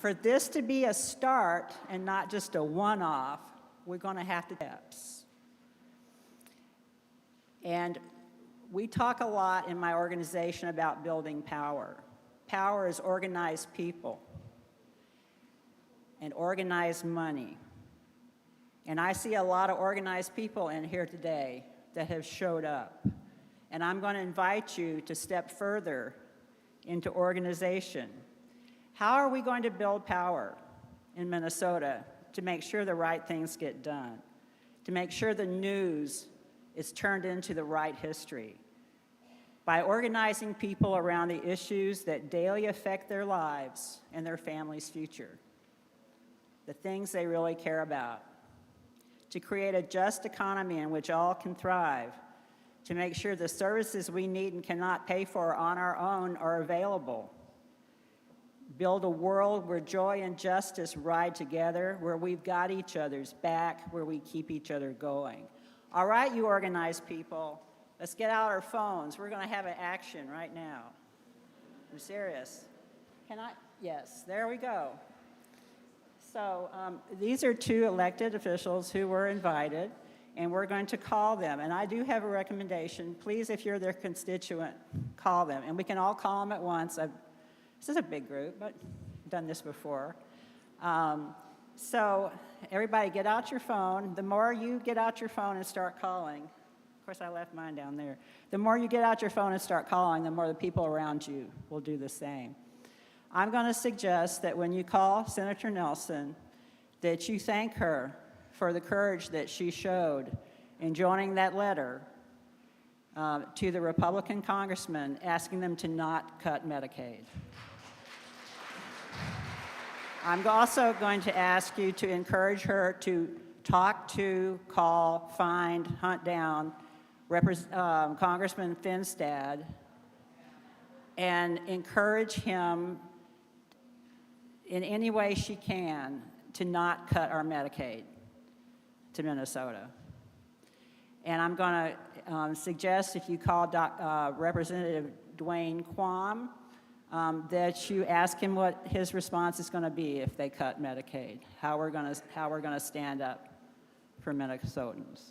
For this to be a start and not just a one-off, we're going to have to steps. And we talk a lot in my organization about building power. Power is organized people and organized money. And I see a lot of organized people in here today that have showed up. And I'm going to invite you to step further into organization. How are we going to build power in Minnesota to make sure the right things get done, to make sure the news is turned into the right history? By organizing people around the issues that daily affect their lives and their family's future, the things they really care about, to create a just economy in which all can thrive, to make sure the services we need and cannot pay for on our own are available. Build a world where joy and justice ride together, where we've got each other's back, where we keep each other going. All right, you organized people, let's get out our phones. We're going to have an action right now. I'm serious. Can I? Yes, there we go. So these are two elected officials who were invited, and we're going to call them. And I do have a recommendation. Please, if you're their constituent, call them. And we can all call them at once. This is a big group, but I've done this before. So everybody get out your phone. The more you get out your phone and start calling, of course I left mine down there. The more you get out your phone and start calling, the more the people around you will do the same. I'm going to suggest that when you call Senator Nelson, that you thank her for the courage that she showed in joining that letter to the Republican congressman asking them to not cut Medicaid. I'm also going to ask you to encourage her to talk to, call, find, hunt down Congressman Finstad and encourage him in any way she can to not cut our Medicaid to Minnesota. And I'm going to suggest if you call Representative Dwayne Quam, that you ask him what his response is going to be if they cut Medicaid, how we're going to stand up for Minnesotans.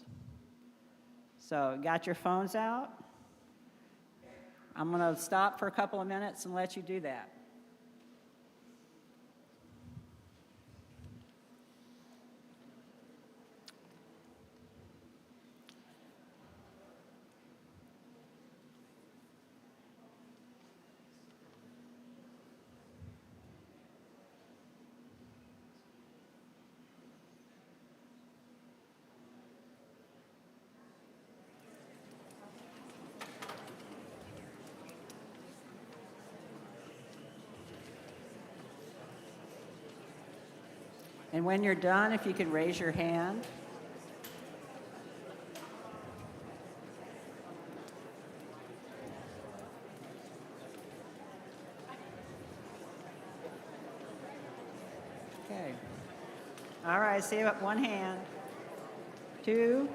So, got your phones out? I'm going to stop for a couple of minutes and let you do that. And when you're done, if you could raise your hand. Okay. All right, see about one hand. Two.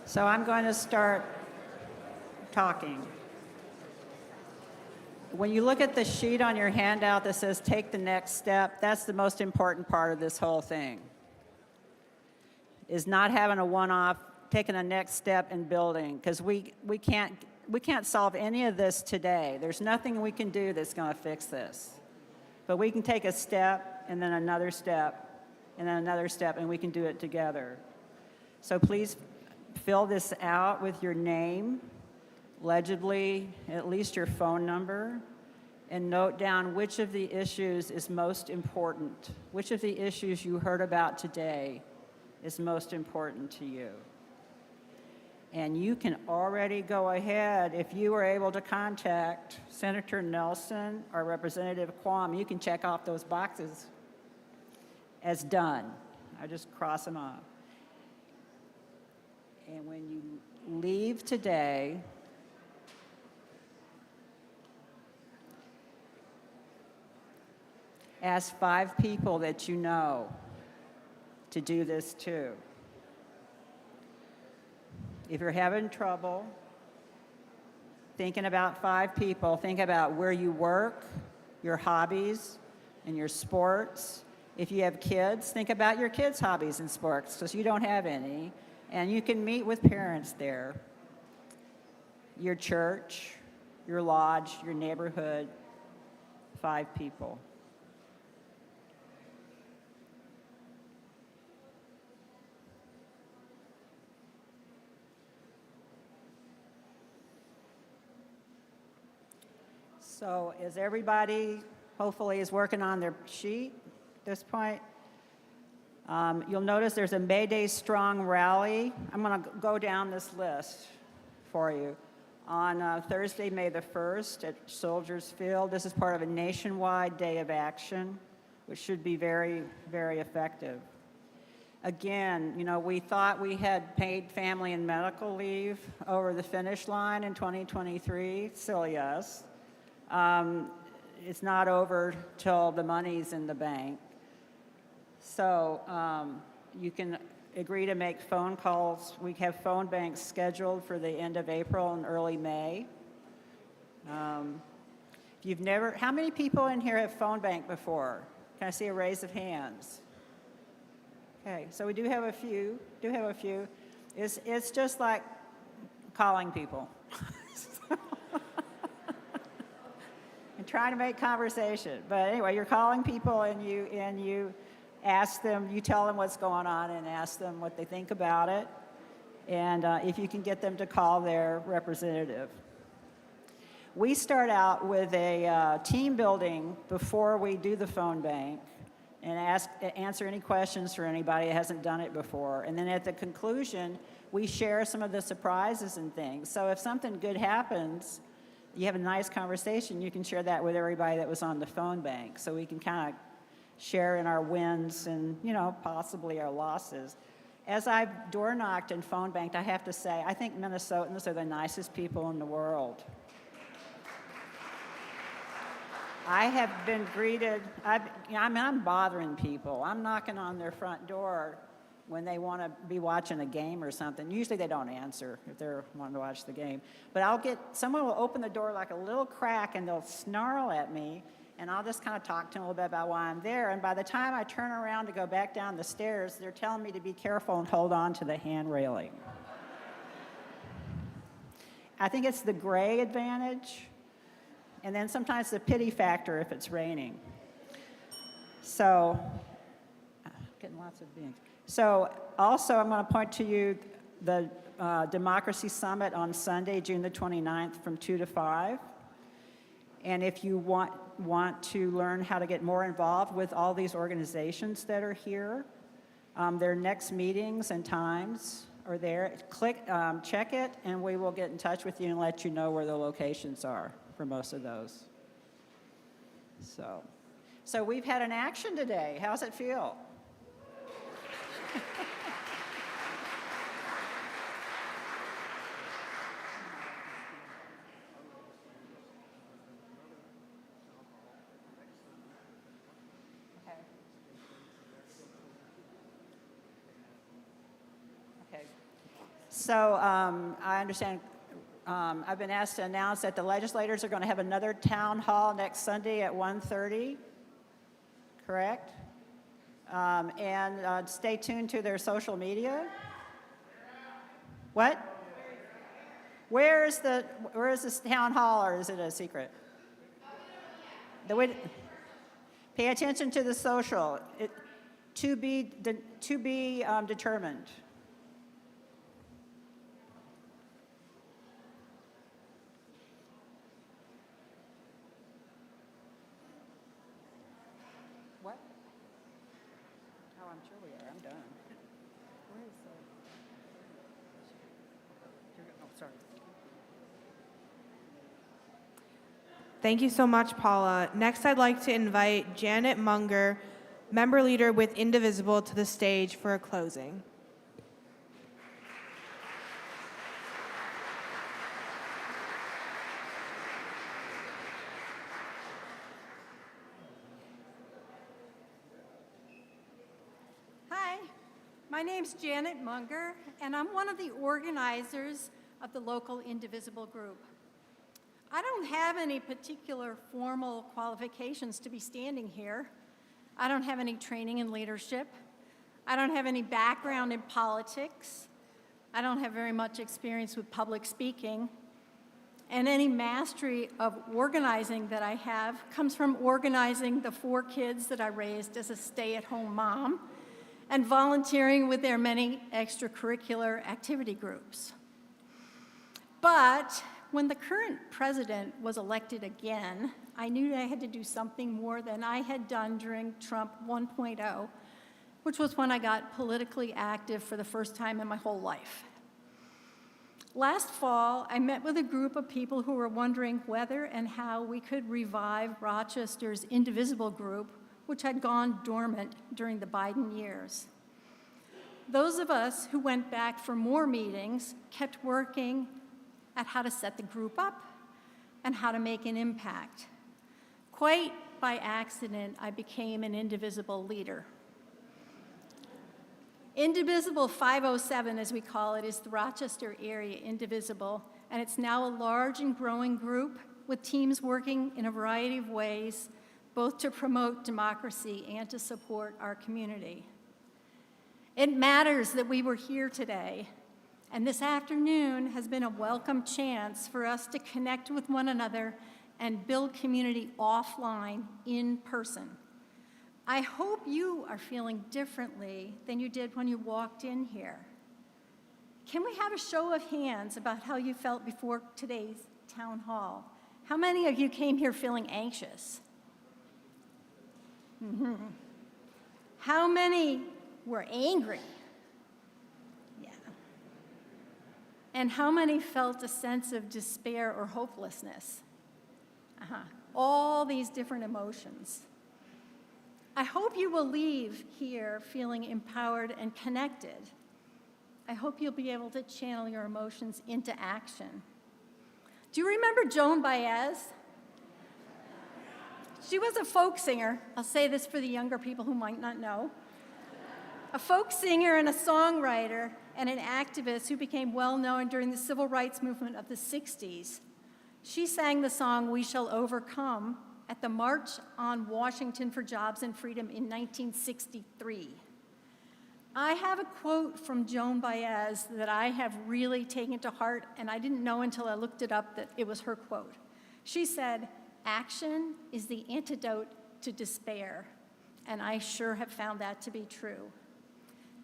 So I'm going to start talking. When you look at the sheet on your handout that says take the next step, that's the most important part of this whole thing, is not having a one-off, taking a next step in building, because we can't solve any of this today. There's nothing we can do that's going to fix this. But we can take a step and then another step and then another step, and we can do it together. So please fill this out with your name, legibly, at least your phone number, and note down which of the issues is most important, which of the issues you heard about today is most important to you. And you can already go ahead, if you were able to contact Senator Nelson or Representative Quam, you can check off those boxes as done. I just cross them off. And when you leave today, ask 5 people that you know to do this too. If you're having trouble thinking about 5 people, think about where you work, your hobbies, and your sports. If you have kids, think about your kids' hobbies and sports, because you don't have any. And you can meet with parents there. Your church, your lodge, your neighborhood, 5 people. So is everybody, hopefully, is working on their sheet at this point? You'll notice there's a May Day Strong rally. I'm going to go down this list for you. On Thursday, May the 1st at Soldiers Field, this is part of a nationwide day of action, which should be very, very effective. Again, you know, we thought we had paid family and medical leave over the finish line in 2023. Silly us. It's not over till the money's in the bank. So you can agree to make phone calls. We have phone banks scheduled for the end of April and early May. If you've never, how many people in here have phone bank before? Can I see a raise of hands? Okay, so we do have a few. It's just like calling people. And trying to make conversation. But anyway, you're calling people and you ask them, you tell them what's going on and ask them what they think about it. And if you can get them to call their representative. We start out with a team building before we do the phone bank and answer any questions for anybody that hasn't done it before. And then at the conclusion, we share some of the surprises and things. So if something good happens, you have a nice conversation, you can share that with everybody that was on the phone bank. So we can kind of share in our wins and, you know, possibly our losses. As I've door knocked and phone banked, I have to say, I think Minnesotans are the nicest people in the world. I have been greeted, I'm bothering people. I'm knocking on their front door when they want to be watching a game or something. Usually they don't answer if they're wanting to watch the game. But someone will open the door like a little crack and they'll snarl at me, and I'll just kind of talk to them a little bit about why I'm there. And by the time I turn around to go back down the stairs, they're telling me to be careful and hold on to the hand railing. I think it's the gray advantage, and then sometimes the pity factor if it's raining. So, getting lots of beans. So also I'm going to point to you the Democracy Summit on Sunday, June the 29th from 2 to 5. And if you want to learn how to get more involved with all these organizations that are here, their next meetings and times are there. Check it, and we will get in touch with you and let you know where the locations are for most of those. So we've had an action today. How's it feel? Okay. So I understand I've been asked to announce that the legislators are going to have another town hall next Sunday at 1:30, correct? And stay tuned to their social media. What? Where is this town hall, or is it a secret? Pay attention to the social. To be determined. What? Oh, I'm sure we are. I'm done. Thank you so much, Paula. Next, I'd like to invite Janet Munger, member leader with Indivisible, to the stage for a closing. Hi, my name's Janet Munger, and I'm one of the organizers of the local Indivisible group. I don't have any particular formal qualifications to be standing here. I don't have any training in leadership. I don't have any background in politics. I don't have very much experience with public speaking. And any mastery of organizing that I have comes from organizing the 4 kids that I raised as a stay-at-home mom and volunteering with their many extracurricular activity groups. But when the current president was elected again, I knew I had to do something more than I had done during Trump 1.0, which was when I got politically active for the first time in my whole life. Last fall, I met with a group of people who were wondering whether and how we could revive Rochester's Indivisible group, which had gone dormant during the Biden years. Those of us who went back for more meetings kept working at how to set the group up and how to make an impact. Quite by accident, I became an Indivisible leader. Indivisible 507, as we call it, is the Rochester area Indivisible, and it's now a large and growing group with teams working in a variety of ways, both to promote democracy and to support our community. It matters that we were here today, and this afternoon has been a welcome chance for us to connect with one another and build community offline in person. I hope you are feeling differently than you did when you walked in here. Can we have a show of hands about how you felt before today's town hall? How many of you came here feeling anxious? Mm-hmm. How many were angry? Yeah. And how many felt a sense of despair or hopelessness? All these different emotions. I hope you will leave here feeling empowered and connected. I hope you'll be able to channel your emotions into action. Do you remember Joan Baez? She was a folk singer. I'll say this for the younger people who might not know. A folk singer and a songwriter and an activist who became well known during the civil rights movement of the 60s. She sang the song "We Shall Overcome" at the March on Washington for Jobs and Freedom in 1963. I have a quote from Joan Baez that I have really taken to heart, and I didn't know until I looked it up that it was her quote. She said, "Action is the antidote to despair," and I sure have found that to be true.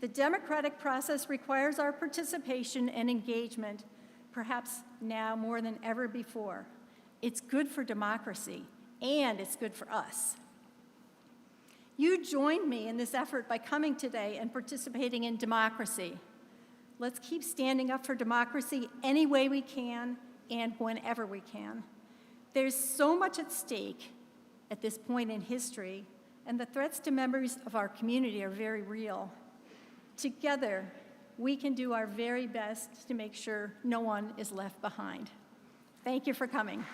The democratic process requires our participation and engagement, perhaps now more than ever before. It's good for democracy, and it's good for us. You joined me in this effort by coming today and participating in democracy. Let's keep standing up for democracy any way we can and whenever we can. There's so much at stake at this point in history, and the threats to members of our community are very real. Together, we can do our very best to make sure no one is left behind. Thank you for coming.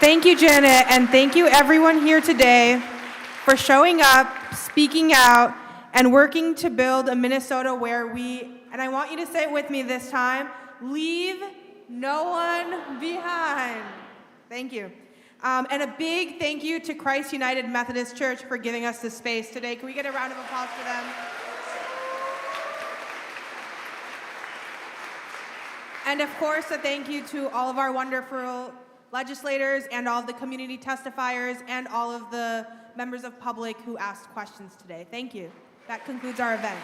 Thank you, Janet, and thank you everyone here today for showing up, speaking out, and working to build a Minnesota where we, and I want you to say it with me this time, leave no one behind. Thank you. And a big thank you to Christ United Methodist Church for giving us this space today. Can we get a round of applause for them? And of course, a thank you to all of our wonderful legislators and all of the community testifiers and all of the members of public who asked questions today. Thank you. That concludes our event.